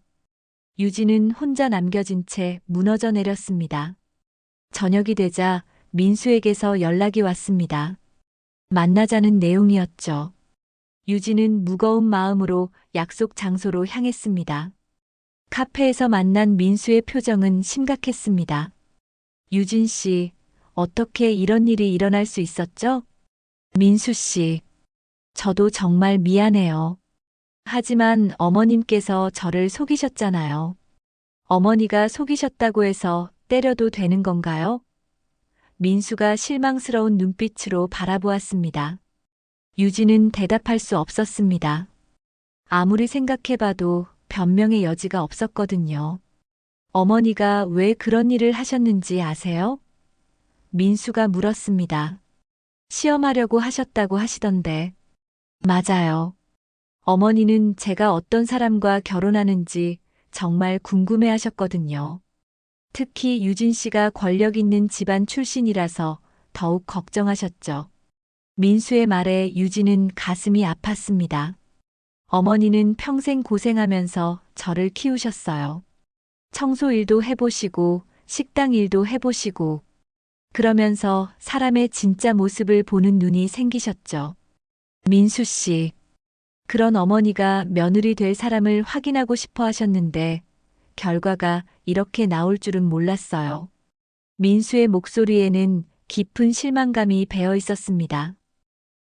유진은 혼자 남겨진 채 무너져 내렸습니다. 저녁이 되자 민수에게서 연락이 왔습니다. 만나자는 내용이었죠. 유진은 무거운 마음으로 약속 장소로 향했습니다. 카페에서 만난 민수의 표정은 심각했습니다. 유진 씨, 어떻게 이런 일이 일어날 수 있었죠? 민수 씨, 저도 정말 미안해요. 하지만 어머님께서 저를 속이셨잖아요. 어머니가 속이셨다고 해서 때려도 되는 건가요? 민수가 실망스러운 눈빛으로 바라보았습니다. 유진은 대답할 수 없었습니다. 아무리 생각해봐도 변명의 여지가 없었거든요. 어머니가 왜 그런 일을 하셨는지 아세요? 민수가 물었습니다. 시험하려고 하셨다고 하시던데. 맞아요. 어머니는 제가 어떤 사람과 결혼하는지 정말 궁금해 하셨거든요. 특히 유진 씨가 권력 있는 집안 출신이라서 더욱 걱정하셨죠. 민수의 말에 유진은 가슴이 아팠습니다. 어머니는 평생 고생하면서 저를 키우셨어요. 청소 일도 해보시고 식당 일도 해보시고 그러면서 사람의 진짜 모습을 보는 눈이 생기셨죠. 민수 씨, 그런 어머니가 며느리 될 사람을 확인하고 싶어 하셨는데 결과가 이렇게 나올 줄은 몰랐어요. 민수의 목소리에는 깊은 실망감이 배어 있었습니다.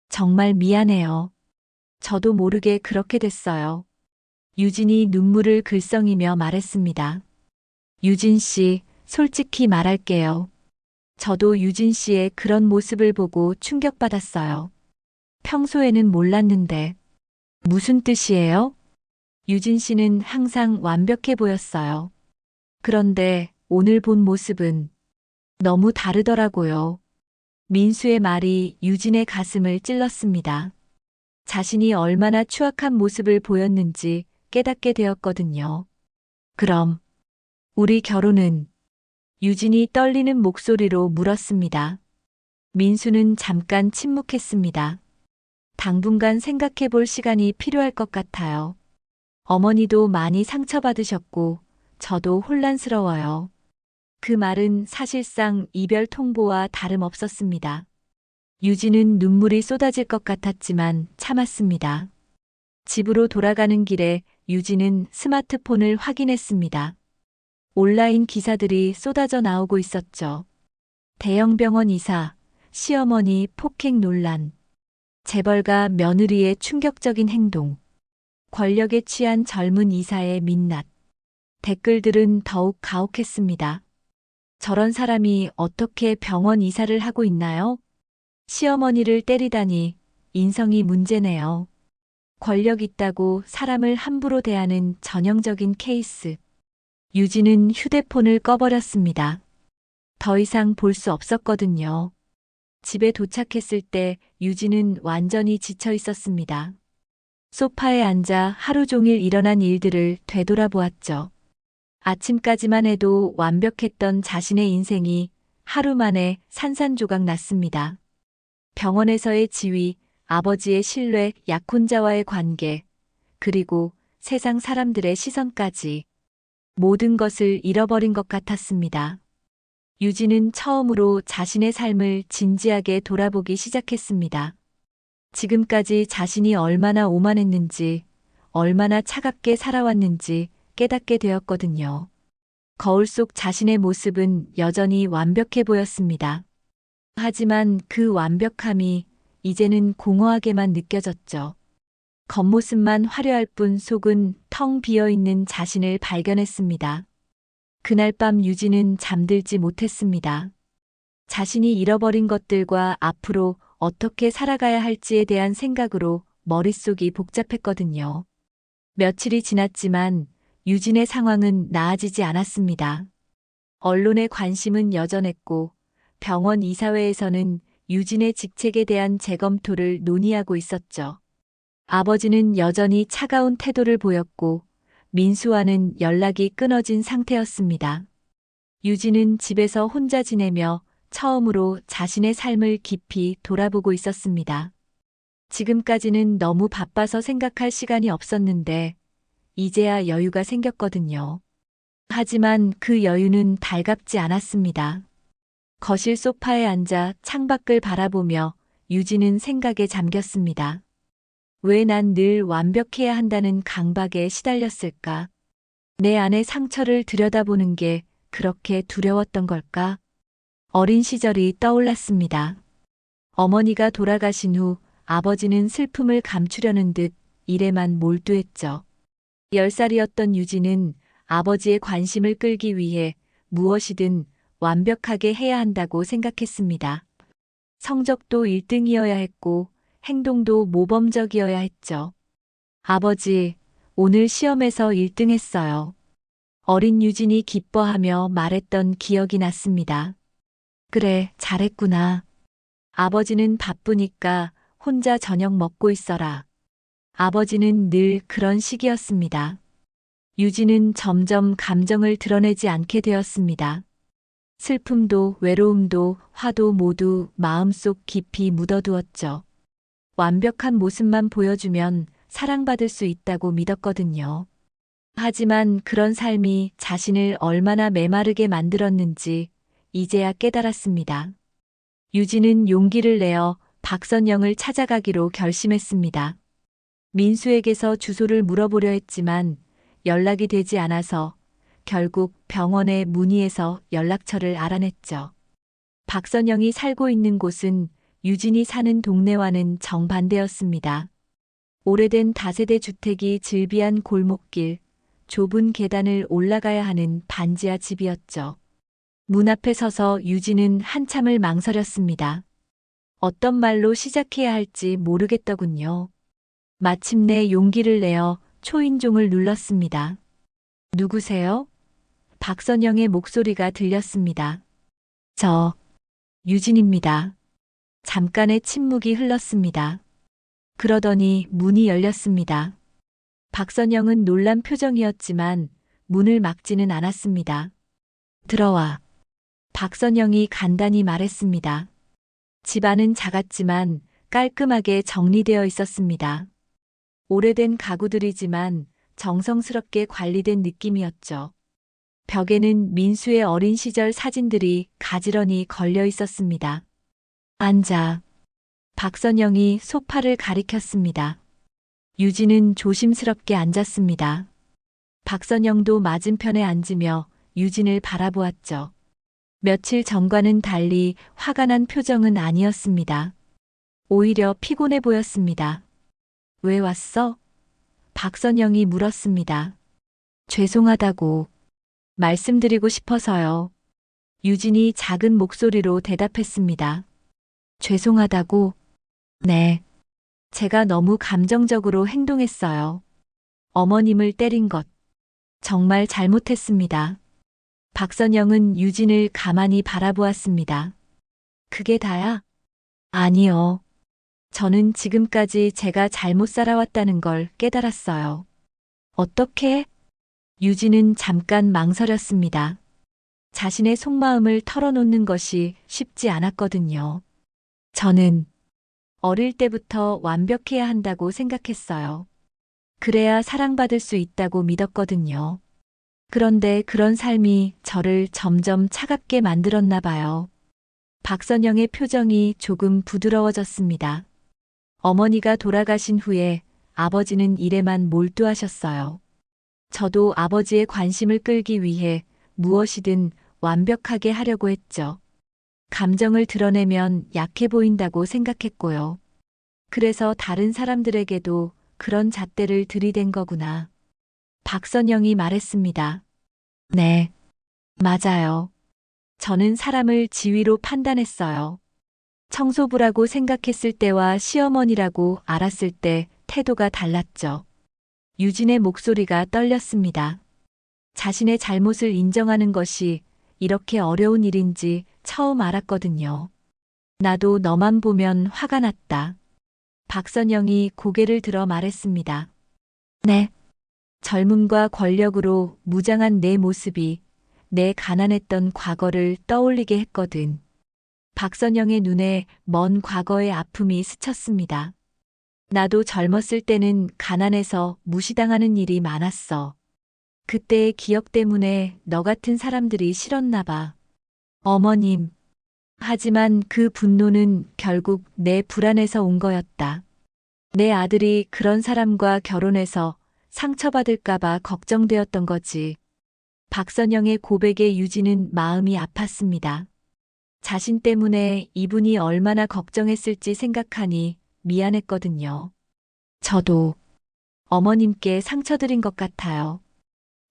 정말 미안해요. 저도 모르게 그렇게 됐어요. 유진이 눈물을 글썽이며 말했습니다. 유진 씨, 솔직히 말할게요. 저도 유진 씨의 그런 모습을 보고 충격받았어요. 평소에는 몰랐는데. 무슨 뜻이에요? 유진 씨는 항상 완벽해 보였어요. 그런데 오늘 본 모습은 너무 다르더라고요. 민수의 말이 유진의 가슴을 찔렀습니다. 자신이 얼마나 추악한 모습을 보였는지 깨닫게 되었거든요. 그럼 우리 결혼은? 유진이 떨리는 목소리로 물었습니다. 민수는 잠깐 침묵했습니다. 당분간 생각해 볼 시간이 필요할 것 같아요. 어머니도 많이 상처받으셨고 저도 혼란스러워요. 그 말은 사실상 이별 통보와 다름없었습니다. 유진은 눈물이 쏟아질 것 같았지만 참았습니다. 집으로 돌아가는 길에 유진은 스마트폰을 확인했습니다. 온라인 기사들이 쏟아져 나오고 있었죠. 대형 병원 의사, 시어머니 폭행 논란, 재벌가 며느리의 충격적인 행동, 권력에 취한 젊은 의사의 민낯. 댓글들은 더욱 가혹했습니다. 저런 사람이 어떻게 병원 의사를 하고 있나요? 시어머니를 때리다니 인성이 문제네요. 권력 있다고 사람을 함부로 대하는 전형적인 케이스. 유진은 휴대폰을 꺼버렸습니다. 더 이상 볼 수 없었거든요. 집에 도착했을 때 유진은 완전히 지쳐 있었습니다. 소파에 앉아 하루 종일 일어난 일들을 되돌아보았죠. 아침까지만 해도 완벽했던 자신의 인생이 하루 만에 산산조각 났습니다. 병원에서의 지위, 아버지의 신뢰, 약혼자와의 관계, 그리고 세상 사람들의 시선까지 모든 것을 잃어버린 것 같았습니다. 유진은 처음으로 자신의 삶을 진지하게 돌아보기 시작했습니다. 지금까지 자신이 얼마나 오만했는지, 얼마나 차갑게 살아왔는지 깨닫게 되었거든요. 거울 속 자신의 모습은 여전히 완벽해 보였습니다. 하지만 그 완벽함이 이제는 공허하게만 느껴졌죠. 겉모습만 화려할 뿐 속은 텅 비어 있는 자신을 발견했습니다. 그날 밤 유진은 잠들지 못했습니다. 자신이 잃어버린 것들과 앞으로 어떻게 살아가야 할지에 대한 생각으로 머릿속이 복잡했거든요. 며칠이 지났지만 유진의 상황은 나아지지 않았습니다. 언론의 관심은 여전했고 병원 이사회에서는 유진의 직책에 대한 재검토를 논의하고 있었죠. 아버지는 여전히 차가운 태도를 보였고 민수와는 연락이 끊어진 상태였습니다. 유진은 집에서 혼자 지내며 처음으로 자신의 삶을 깊이 돌아보고 있었습니다. 지금까지는 너무 바빠서 생각할 시간이 없었는데 이제야 여유가 생겼거든요. 하지만 그 여유는 달갑지 않았습니다. 거실 소파에 앉아 창밖을 바라보며 유진은 생각에 잠겼습니다. 왜 난 늘 완벽해야 한다는 강박에 시달렸을까? 내 안의 상처를 들여다보는 게 그렇게 두려웠던 걸까? 어린 시절이 떠올랐습니다. 어머니가 돌아가신 후 아버지는 슬픔을 감추려는 듯 일에만 몰두했죠. 10살이었던 유진은 아버지의 관심을 끌기 위해 무엇이든 완벽하게 해야 한다고 생각했습니다. 성적도 1등이어야 했고 행동도 모범적이어야 했죠. 아버지, 오늘 시험에서 1등 했어요. 어린 유진이 기뻐하며 말했던 기억이 났습니다. 그래, 잘했구나. 아버지는 바쁘니까 혼자 저녁 먹고 있어라. 아버지는 늘 그런 식이었습니다. 유진은 점점 감정을 드러내지 않게 되었습니다. 슬픔도 외로움도 화도 모두 마음속 깊이 묻어두었죠. 완벽한 모습만 보여주면 사랑받을 수 있다고 믿었거든요. 하지만 그런 삶이 자신을 얼마나 메마르게 만들었는지 이제야 깨달았습니다. 유진은 용기를 내어 박선영을 찾아가기로 결심했습니다. 민수에게서 주소를 물어보려 했지만 연락이 되지 않아서 결국 병원에 문의해서 연락처를 알아냈죠. 박선영이 살고 있는 곳은 유진이 사는 동네와는 정반대였습니다. 오래된 다세대 주택이 즐비한 골목길, 좁은 계단을 올라가야 하는 반지하 집이었죠. 문 앞에 서서 유진은 한참을 망설였습니다. 어떤 말로 시작해야 할지 모르겠더군요. 마침내 용기를 내어 초인종을 눌렀습니다. 누구세요? 박선영의 목소리가 들렸습니다. 저, 유진입니다. 잠깐의 침묵이 흘렀습니다. 그러더니 문이 열렸습니다. 박선영은 놀란 표정이었지만 문을 막지는 않았습니다. 들어와. 박선영이 간단히 말했습니다. 집안은 작았지만 깔끔하게 정리되어 있었습니다. 오래된 가구들이지만 정성스럽게 관리된 느낌이었죠. 벽에는 민수의 어린 시절 사진들이 가지런히 걸려 있었습니다. 앉아. 박선영이 소파를 가리켰습니다. 유진은 조심스럽게 앉았습니다. 박선영도 맞은편에 앉으며 유진을 바라보았죠. 며칠 전과는 달리 화가 난 표정은 아니었습니다. 오히려 피곤해 보였습니다. 왜 왔어? 박선영이 물었습니다. 죄송하다고 말씀드리고 싶어서요. 유진이 작은 목소리로 대답했습니다. 죄송하다고? 네. 제가 너무 감정적으로 행동했어요. 어머님을 때린 것. 정말 잘못했습니다. 박선영은 유진을 가만히 바라보았습니다. 그게 다야? 아니요. 저는 지금까지 제가 잘못 살아왔다는 걸 깨달았어요. 어떻게? 유진은 잠깐 망설였습니다. 자신의 속마음을 털어놓는 것이 쉽지 않았거든요. 저는 어릴 때부터 완벽해야 한다고 생각했어요. 그래야 사랑받을 수 있다고 믿었거든요. 그런데 그런 삶이 저를 점점 차갑게 만들었나 봐요. 박선영의 표정이 조금 부드러워졌습니다. 어머니가 돌아가신 후에 아버지는 일에만 몰두하셨어요. 저도 아버지의 관심을 끌기 위해 무엇이든 완벽하게 하려고 했죠. 감정을 드러내면 약해 보인다고 생각했고요. 그래서 다른 사람들에게도 그런 잣대를 들이댄 거구나. 박선영이 말했습니다. 네, 맞아요. 저는 사람을 지위로 판단했어요. 청소부라고 생각했을 때와 시어머니라고 알았을 때 태도가 달랐죠. 유진의 목소리가 떨렸습니다. 자신의 잘못을 인정하는 것이 이렇게 어려운 일인지 처음 알았거든요. 나도 너만 보면 화가 났다. 박선영이 고개를 들어 말했습니다. 네. 젊음과 권력으로 무장한 내 모습이 내 가난했던 과거를 떠올리게 했거든. 박선영의 눈에 먼 과거의 아픔이 스쳤습니다. 나도 젊었을 때는 가난해서 무시당하는 일이 많았어. 그때의 기억 때문에 너 같은 사람들이 싫었나 봐. 어머님. 하지만 그 분노는 결국 내 불안에서 온 거였다. 내 아들이 그런 사람과 결혼해서 상처받을까봐 걱정되었던 거지. 박선영의 고백에 유진은 마음이 아팠습니다. 자신 때문에 이분이 얼마나 걱정했을지 생각하니 미안했거든요. 저도 어머님께 상처드린 것 같아요.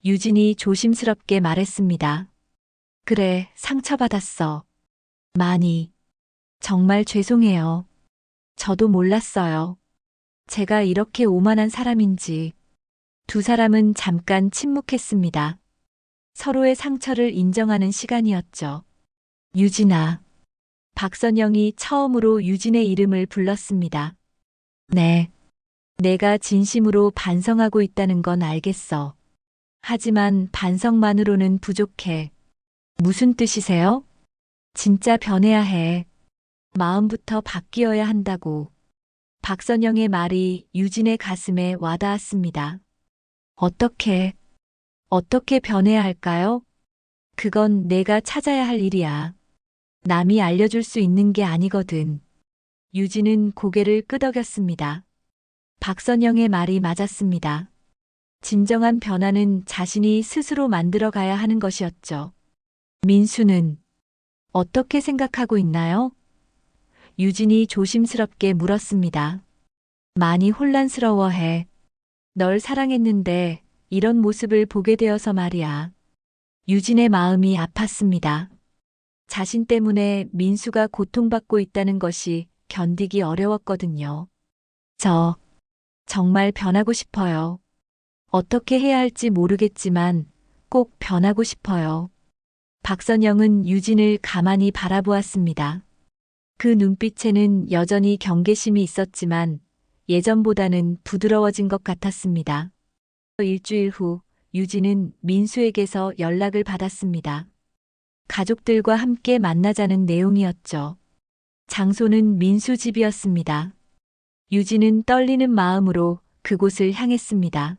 유진이 조심스럽게 말했습니다. 그래, 상처받았어. 많이. 정말 죄송해요. 저도 몰랐어요. 제가 이렇게 오만한 사람인지. 두 사람은 잠깐 침묵했습니다. 서로의 상처를 인정하는 시간이었죠. 유진아. 박선영이 처음으로 유진의 이름을 불렀습니다. 네. 내가 진심으로 반성하고 있다는 건 알겠어. 하지만 반성만으로는 부족해. 무슨 뜻이세요? 진짜 변해야 해. 마음부터 바뀌어야 한다고. 박선영의 말이 유진의 가슴에 와닿았습니다. 어떻게 변해야 할까요? 그건 내가 찾아야 할 일이야. 남이 알려줄 수 있는 게 아니거든. 유진은 고개를 끄덕였습니다. 박선영의 말이 맞았습니다. 진정한 변화는 자신이 스스로 만들어 가야 하는 것이었죠. 민수는 어떻게 생각하고 있나요? 유진이 조심스럽게 물었습니다. 많이 혼란스러워해. 널 사랑했는데 이런 모습을 보게 되어서 말이야. 유진의 마음이 아팠습니다. 자신 때문에 민수가 고통받고 있다는 것이 견디기 어려웠거든요. 저 정말 변하고 싶어요. 어떻게 해야 할지 모르겠지만 꼭 변하고 싶어요. 박선영은 유진을 가만히 바라보았습니다. 그 눈빛에는 여전히 경계심이 있었지만 예전보다는 부드러워진 것 같았습니다. 일주일 후 유진은 민수에게서 연락을 받았습니다. 가족들과 함께 만나자는 내용이었죠. 장소는 민수 집이었습니다. 유진은 떨리는 마음으로 그곳을 향했습니다.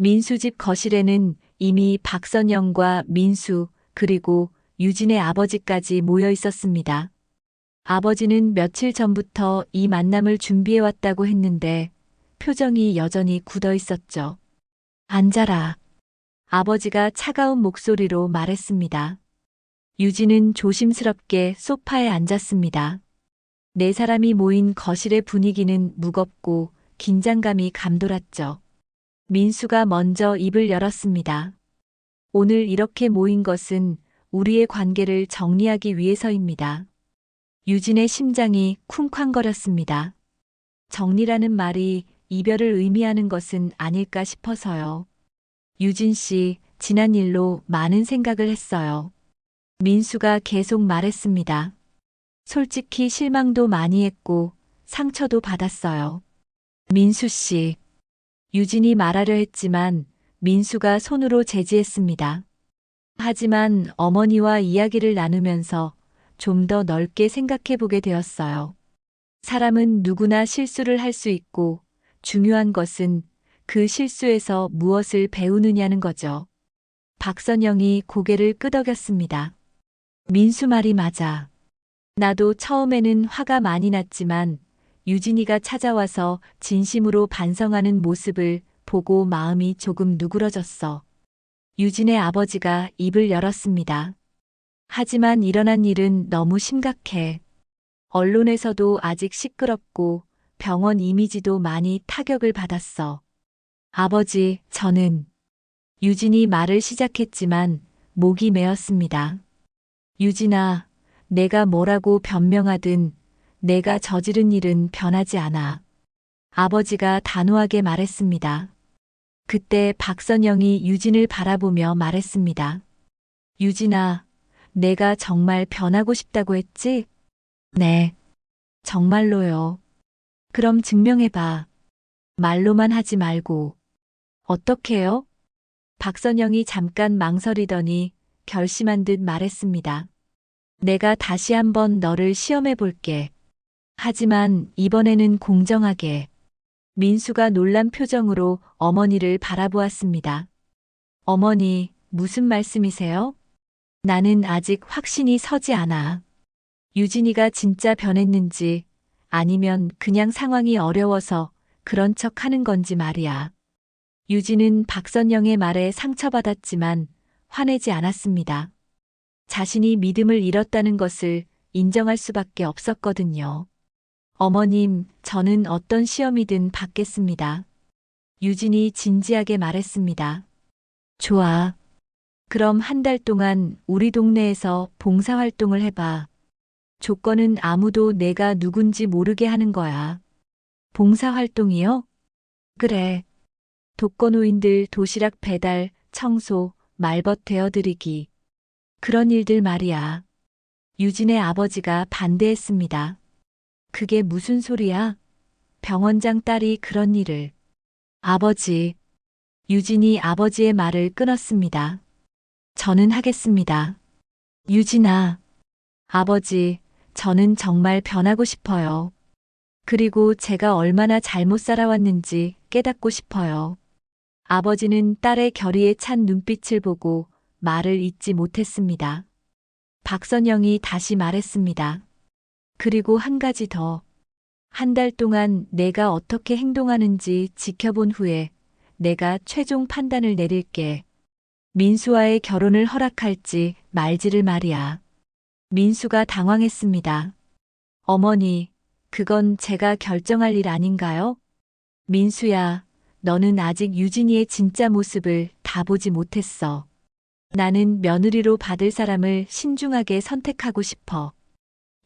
민수 집 거실에는 이미 박선영과 민수 그리고 유진의 아버지까지 모여 있었습니다. 아버지는 며칠 전부터 이 만남을 준비해왔다고 했는데 표정이 여전히 굳어 있었죠. 앉아라. 아버지가 차가운 목소리로 말했습니다. 유진은 조심스럽게 소파에 앉았습니다. 네 사람이 모인 거실의 분위기는 무겁고 긴장감이 감돌았죠. 민수가 먼저 입을 열었습니다. 오늘 이렇게 모인 것은 우리의 관계를 정리하기 위해서입니다. 유진의 심장이 쿵쾅거렸습니다. 정리라는 말이 이별을 의미하는 것은 아닐까 싶어서요. 유진 씨, 지난 일로 많은 생각을 했어요. 민수가 계속 말했습니다. 솔직히 실망도 많이 했고 상처도 받았어요. 민수 씨. 유진이 말하려 했지만 민수가 손으로 제지했습니다. 하지만 어머니와 이야기를 나누면서 좀 더 넓게 생각해 보게 되었어요. 사람은 누구나 실수를 할 수 있고 중요한 것은 그 실수에서 무엇을 배우느냐는 거죠. 박선영이 고개를 끄덕였습니다. 민수 말이 맞아. 나도 처음에는 화가 많이 났지만 유진이가 찾아와서 진심으로 반성하는 모습을 보고 마음이 조금 누그러졌어. 유진의 아버지가 입을 열었습니다. 하지만 일어난 일은 너무 심각해. 언론에서도 아직 시끄럽고 병원 이미지도 많이 타격을 받았어. 아버지, 저는 유진이 말을 시작했지만 목이 메었습니다. 유진아, 내가 뭐라고 변명하든 내가 저지른 일은 변하지 않아. 아버지가 단호하게 말했습니다. 그때 박선영이 유진을 바라보며 말했습니다. 유진아, 내가 정말 변하고 싶다고 했지? 네, 정말로요. 그럼 증명해봐. 말로만 하지 말고. 어떻게요? 박선영이 잠깐 망설이더니 결심한 듯 말했습니다. 내가 다시 한번 너를 시험해 볼게. 하지만 이번에는 공정하게. 민수가 놀란 표정으로 어머니를 바라보았습니다. 어머니, 무슨 말씀이세요? 나는 아직 확신이 서지 않아. 유진이가 진짜 변했는지 아니면 그냥 상황이 어려워서 그런 척 하는 건지 말이야. 유진은 박선영의 말에 상처받았지만 화내지 않았습니다. 자신이 믿음을 잃었다는 것을 인정할 수밖에 없었거든요. 어머님, 저는 어떤 시험이든 받겠습니다. 유진이 진지하게 말했습니다. 좋아. 그럼 한 달 동안 우리 동네에서 봉사활동을 해봐. 조건은 아무도 내가 누군지 모르게 하는 거야. 봉사활동이요? 그래. 독거노인들 도시락 배달, 청소, 말벗 되어드리기. 그런 일들 말이야. 유진의 아버지가 반대했습니다. 그게 무슨 소리야? 병원장 딸이 그런 일을. 아버지. 유진이 아버지의 말을 끊었습니다. 저는 하겠습니다. 유진아. 아버지, 저는 정말 변하고 싶어요. 그리고 제가 얼마나 잘못 살아왔는지 깨닫고 싶어요. 아버지는 딸의 결의에 찬 눈빛을 보고 말을 잇지 못했습니다. 박선영이 다시 말했습니다. 그리고 한 가지 더. 한 달 동안 내가 어떻게 행동하는지 지켜본 후에 내가 최종 판단을 내릴게. 민수와의 결혼을 허락할지 말지를 말이야. 민수가 당황했습니다. 어머니, 그건 제가 결정할 일 아닌가요? 민수야, 너는 아직 유진이의 진짜 모습을 다 보지 못했어. 나는 며느리로 받을 사람을 신중하게 선택하고 싶어.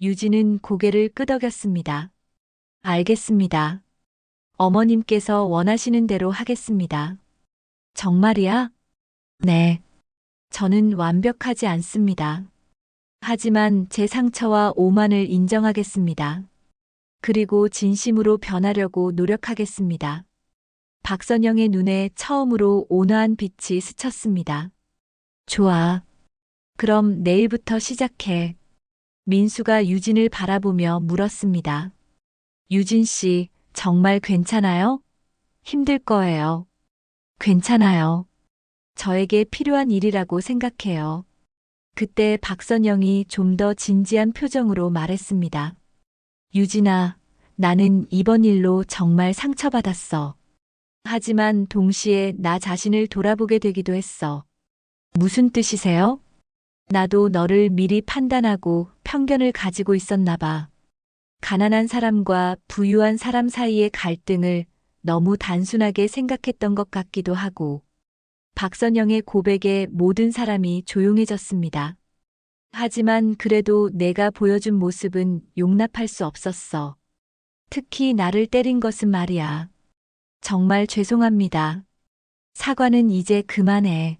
유진은 고개를 끄덕였습니다. 알겠습니다. 어머님께서 원하시는 대로 하겠습니다. 정말이야? 네. 저는 완벽하지 않습니다. 하지만 제 상처와 오만을 인정하겠습니다. 그리고 진심으로 변하려고 노력하겠습니다. 박선영의 눈에 처음으로 온화한 빛이 스쳤습니다. 좋아. 그럼 내일부터 시작해. 민수가 유진을 바라보며 물었습니다. 유진 씨, 정말 괜찮아요? 힘들 거예요. 괜찮아요. 저에게 필요한 일이라고 생각해요. 그때 박선영이 좀 더 진지한 표정으로 말했습니다. 유진아, 나는 이번 일로 정말 상처받았어. 하지만 동시에 나 자신을 돌아보게 되기도 했어. 무슨 뜻이세요? 나도 너를 미리 판단하고 편견을 가지고 있었나 봐. 가난한 사람과 부유한 사람 사이의 갈등을 너무 단순하게 생각했던 것 같기도 하고. 박선영의 고백에 모든 사람이 조용해졌습니다. 하지만 그래도 내가 보여준 모습은 용납할 수 없었어. 특히 나를 때린 것은 말이야. 정말 죄송합니다. 사과는 이제 그만해.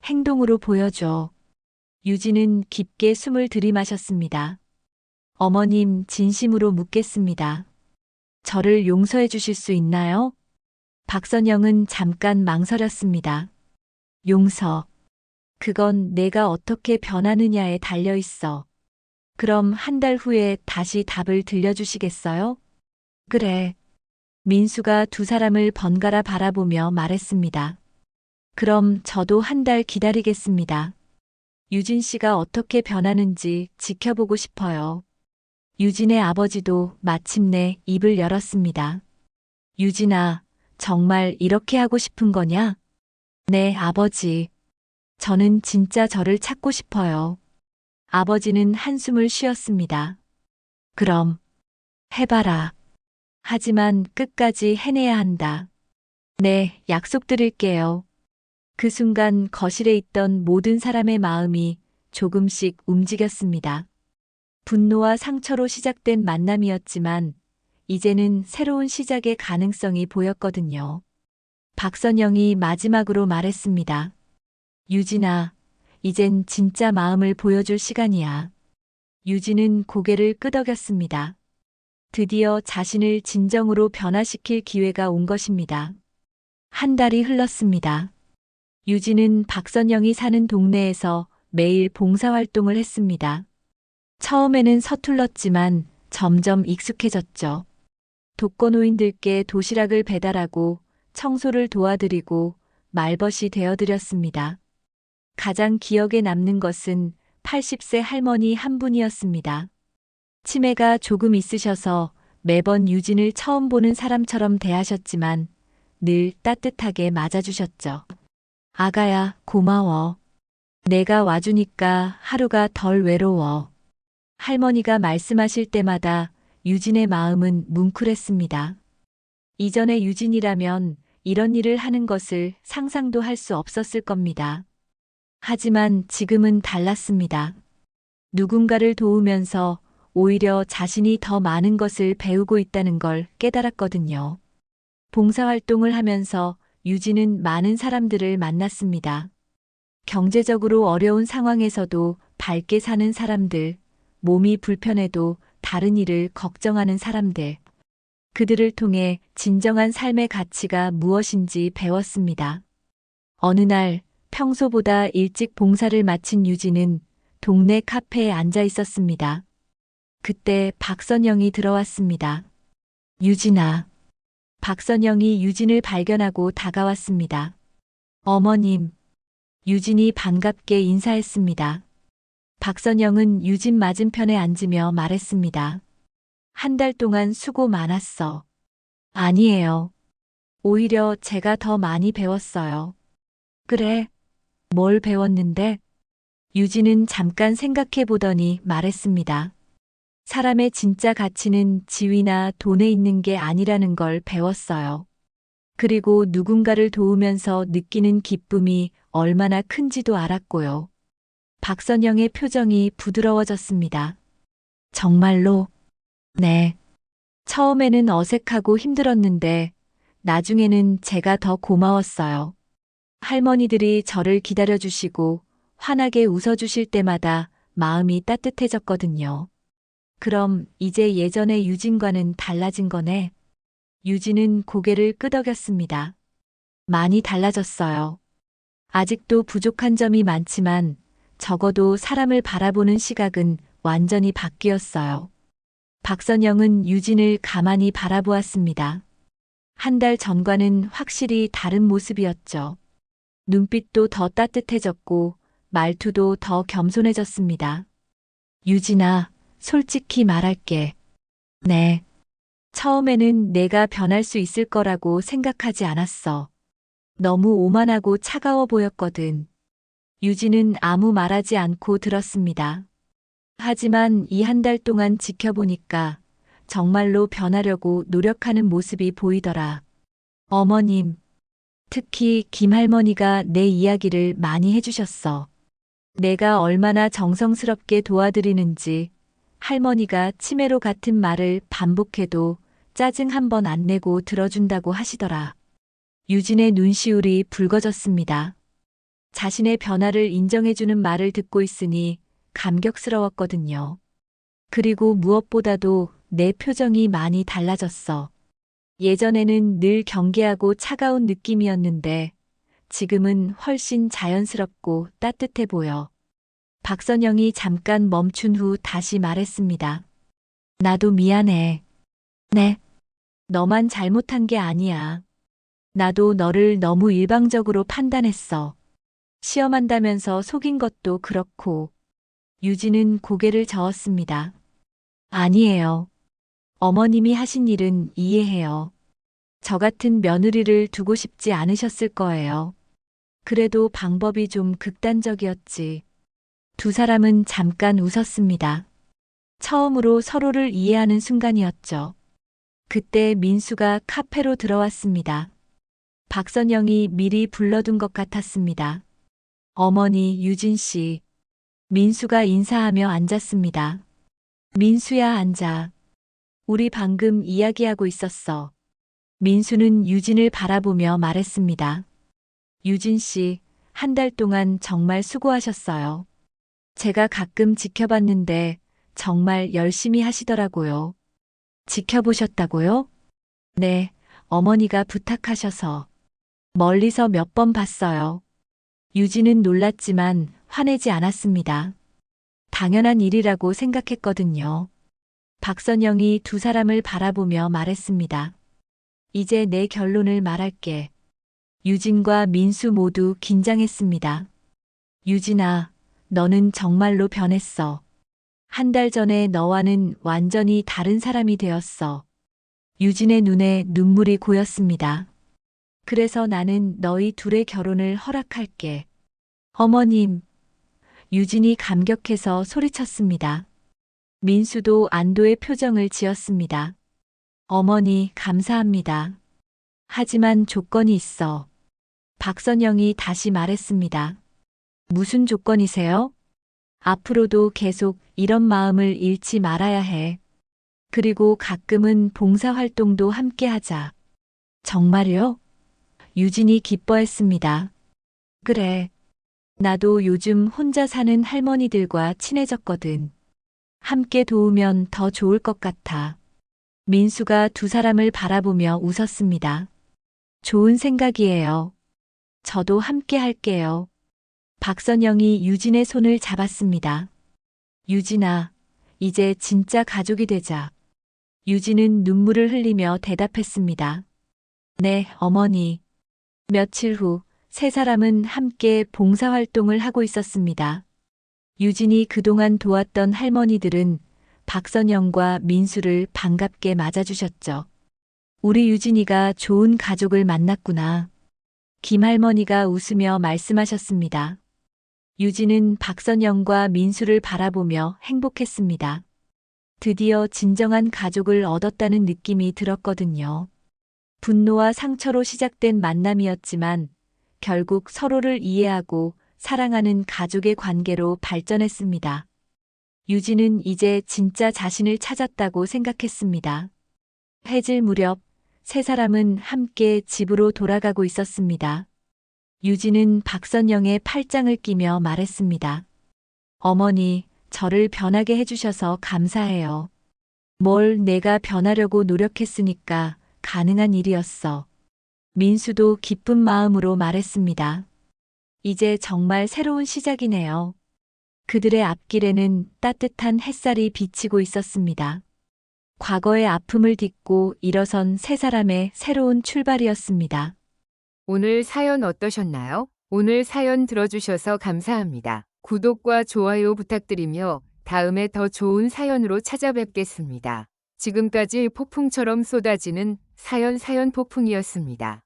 행동으로 보여줘. 유진은 깊게 숨을 들이마셨습니다. 어머님, 진심으로 묻겠습니다. 저를 용서해 주실 수 있나요? 박선영은 잠깐 망설였습니다. 용서. 그건 내가 어떻게 변하느냐에 달려 있어. 그럼 한 달 후에 다시 답을 들려주시겠어요? 그래. 민수가 두 사람을 번갈아 바라보며 말했습니다. 그럼 저도 한 달 기다리겠습니다. 유진 씨가 어떻게 변하는지 지켜보고 싶어요. 유진의 아버지도 마침내 입을 열었습니다. 유진아, 정말 이렇게 하고 싶은 거냐? 네, 아버지. 저는 진짜 저를 찾고 싶어요. 아버지는 한숨을 쉬었습니다. 그럼, 해봐라. 하지만 끝까지 해내야 한다. 네, 약속드릴게요. 그 순간 거실에 있던 모든 사람의 마음이 조금씩 움직였습니다. 분노와 상처로 시작된 만남이었지만 이제는 새로운 시작의 가능성이 보였거든요. 박선영이 마지막으로 말했습니다. 유진아, 이젠 진짜 마음을 보여줄 시간이야. 유진은 고개를 끄덕였습니다. 드디어 자신을 진정으로 변화시킬 기회가 온 것입니다. 한 달이 흘렀습니다. 유진은 박선영이 사는 동네에서 매일 봉사활동을 했습니다. 처음에는 서툴렀지만 점점 익숙해졌죠. 독거노인들께 도시락을 배달하고 청소를 도와드리고 말벗이 되어드렸습니다. 가장 기억에 남는 것은 80세 할머니 한 분이었습니다. 치매가 조금 있으셔서 매번 유진을 처음 보는 사람처럼 대하셨지만 늘 따뜻하게 맞아주셨죠. 아가야, 고마워. 내가 와주니까 하루가 덜 외로워. 할머니가 말씀하실 때마다 유진의 마음은 뭉클했습니다. 이전의 유진이라면 이런 일을 하는 것을 상상도 할 수 없었을 겁니다. 하지만 지금은 달랐습니다. 누군가를 도우면서 오히려 자신이 더 많은 것을 배우고 있다는 걸 깨달았거든요. 봉사활동을 하면서 유진은 많은 사람들을 만났습니다. 경제적으로 어려운 상황에서도 밝게 사는 사람들, 몸이 불편해도 다른 일을 걱정하는 사람들. 그들을 통해 진정한 삶의 가치가 무엇인지 배웠습니다. 어느 날 평소보다 일찍 봉사를 마친 유진은 동네 카페에 앉아 있었습니다. 그때 박선영이 들어왔습니다. 유진아. 박선영이 유진을 발견하고 다가왔습니다. 어머님. 유진이 반갑게 인사했습니다. 박선영은 유진 맞은편에 앉으며 말했습니다. 한 달 동안 수고 많았어. 아니에요. 오히려 제가 더 많이 배웠어요. 그래, 뭘 배웠는데? 유진은 잠깐 생각해 보더니 말했습니다. 사람의 진짜 가치는 지위나 돈에 있는 게 아니라는 걸 배웠어요. 그리고 누군가를 도우면서 느끼는 기쁨이 얼마나 큰지도 알았고요. 박선영의 표정이 부드러워졌습니다. 정말로? 네. 처음에는 어색하고 힘들었는데 나중에는 제가 더 고마웠어요. 할머니들이 저를 기다려주시고 환하게 웃어주실 때마다 마음이 따뜻해졌거든요. 그럼 이제 예전의 유진과는 달라진 거네. 유진은 고개를 끄덕였습니다. 많이 달라졌어요. 아직도 부족한 점이 많지만 적어도 사람을 바라보는 시각은 완전히 바뀌었어요. 박선영은 유진을 가만히 바라보았습니다. 한 달 전과는 확실히 다른 모습이었죠. 눈빛도 더 따뜻해졌고 말투도 더 겸손해졌습니다. 유진아, 솔직히 말할게. 네. 처음에는 내가 변할 수 있을 거라고 생각하지 않았어. 너무 오만하고 차가워 보였거든. 유진은 아무 말하지 않고 들었습니다. 하지만 이 한 달 동안 지켜보니까 정말로 변하려고 노력하는 모습이 보이더라. 어머님, 특히 김할머니가 내 이야기를 많이 해주셨어. 내가 얼마나 정성스럽게 도와드리는지 할머니가 치매로 같은 말을 반복해도 짜증 한 번 안 내고 들어준다고 하시더라. 유진의 눈시울이 붉어졌습니다. 자신의 변화를 인정해주는 말을 듣고 있으니 감격스러웠거든요. 그리고 무엇보다도 내 표정이 많이 달라졌어. 예전에는 늘 경계하고 차가운 느낌이었는데 지금은 훨씬 자연스럽고 따뜻해 보여. 박선영이 잠깐 멈춘 후 다시 말했습니다. 나도 미안해. 네. 너만 잘못한 게 아니야. 나도 너를 너무 일방적으로 판단했어. 시험한다면서 속인 것도 그렇고. 유진은 고개를 저었습니다. 아니에요. 어머님이 하신 일은 이해해요. 저 같은 며느리를 두고 싶지 않으셨을 거예요. 그래도 방법이 좀 극단적이었지. 두 사람은 잠깐 웃었습니다. 처음으로 서로를 이해하는 순간이었죠. 그때 민수가 카페로 들어왔습니다. 박선영이 미리 불러둔 것 같았습니다. 어머니 유진 씨. 민수가 인사하며 앉았습니다. 민수야, 앉아. 우리 방금 이야기하고 있었어. 민수는 유진을 바라보며 말했습니다. 유진 씨, 한 달 동안 정말 수고하셨어요. 제가 가끔 지켜봤는데 정말 열심히 하시더라고요. 지켜보셨다고요? 네, 어머니가 부탁하셔서. 멀리서 몇 번 봤어요. 유진은 놀랐지만 화내지 않았습니다. 당연한 일이라고 생각했거든요. 박선영이 두 사람을 바라보며 말했습니다. 이제 내 결론을 말할게. 유진과 민수 모두 긴장했습니다. 유진아, 너는 정말로 변했어. 한 달 전에 너와는 완전히 다른 사람이 되었어. 유진의 눈에 눈물이 고였습니다. 그래서 나는 너희 둘의 결혼을 허락할게. 어머님. 유진이 감격해서 소리쳤습니다. 민수도 안도의 표정을 지었습니다. 어머니, 감사합니다. 하지만 조건이 있어. 박선영이 다시 말했습니다. 무슨 조건이세요? 앞으로도 계속 이런 마음을 잃지 말아야 해. 그리고 가끔은 봉사활동도 함께 하자. 정말요? 유진이 기뻐했습니다. 그래. 나도 요즘 혼자 사는 할머니들과 친해졌거든. 함께 도우면 더 좋을 것 같아. 민수가 두 사람을 바라보며 웃었습니다. 좋은 생각이에요. 저도 함께 할게요. 박선영이 유진의 손을 잡았습니다. 유진아, 이제 진짜 가족이 되자. 유진은 눈물을 흘리며 대답했습니다. 네, 어머니. 며칠 후 세 사람은 함께 봉사활동을 하고 있었습니다. 유진이 그동안 도왔던 할머니들은 박선영과 민수를 반갑게 맞아주셨죠. 우리 유진이가 좋은 가족을 만났구나. 김할머니가 웃으며 말씀하셨습니다. 유진은 박선영과 민수를 바라보며 행복했습니다. 드디어 진정한 가족을 얻었다는 느낌이 들었거든요. 분노와 상처로 시작된 만남이었지만 결국 서로를 이해하고 사랑하는 가족의 관계로 발전했습니다. 유진은 이제 진짜 자신을 찾았다고 생각했습니다. 해질 무렵 세 사람은 함께 집으로 돌아가고 있었습니다. 유진은 박선영의 팔짱을 끼며 말했습니다. 어머니, 저를 변하게 해주셔서 감사해요. 뭘 내가 변하려고 노력했으니까 가능한 일이었어. 민수도 기쁜 마음으로 말했습니다. 이제 정말 새로운 시작이네요. 그들의 앞길에는 따뜻한 햇살이 비치고 있었습니다. 과거의 아픔을 딛고 일어선 세 사람의 새로운 출발이었습니다. 오늘 사연 어떠셨나요? 오늘 사연 들어주셔서 감사합니다. 구독과 좋아요 부탁드리며 다음에 더 좋은 사연으로 찾아뵙겠습니다. 지금까지 폭풍처럼 쏟아지는 사연 폭풍이었습니다.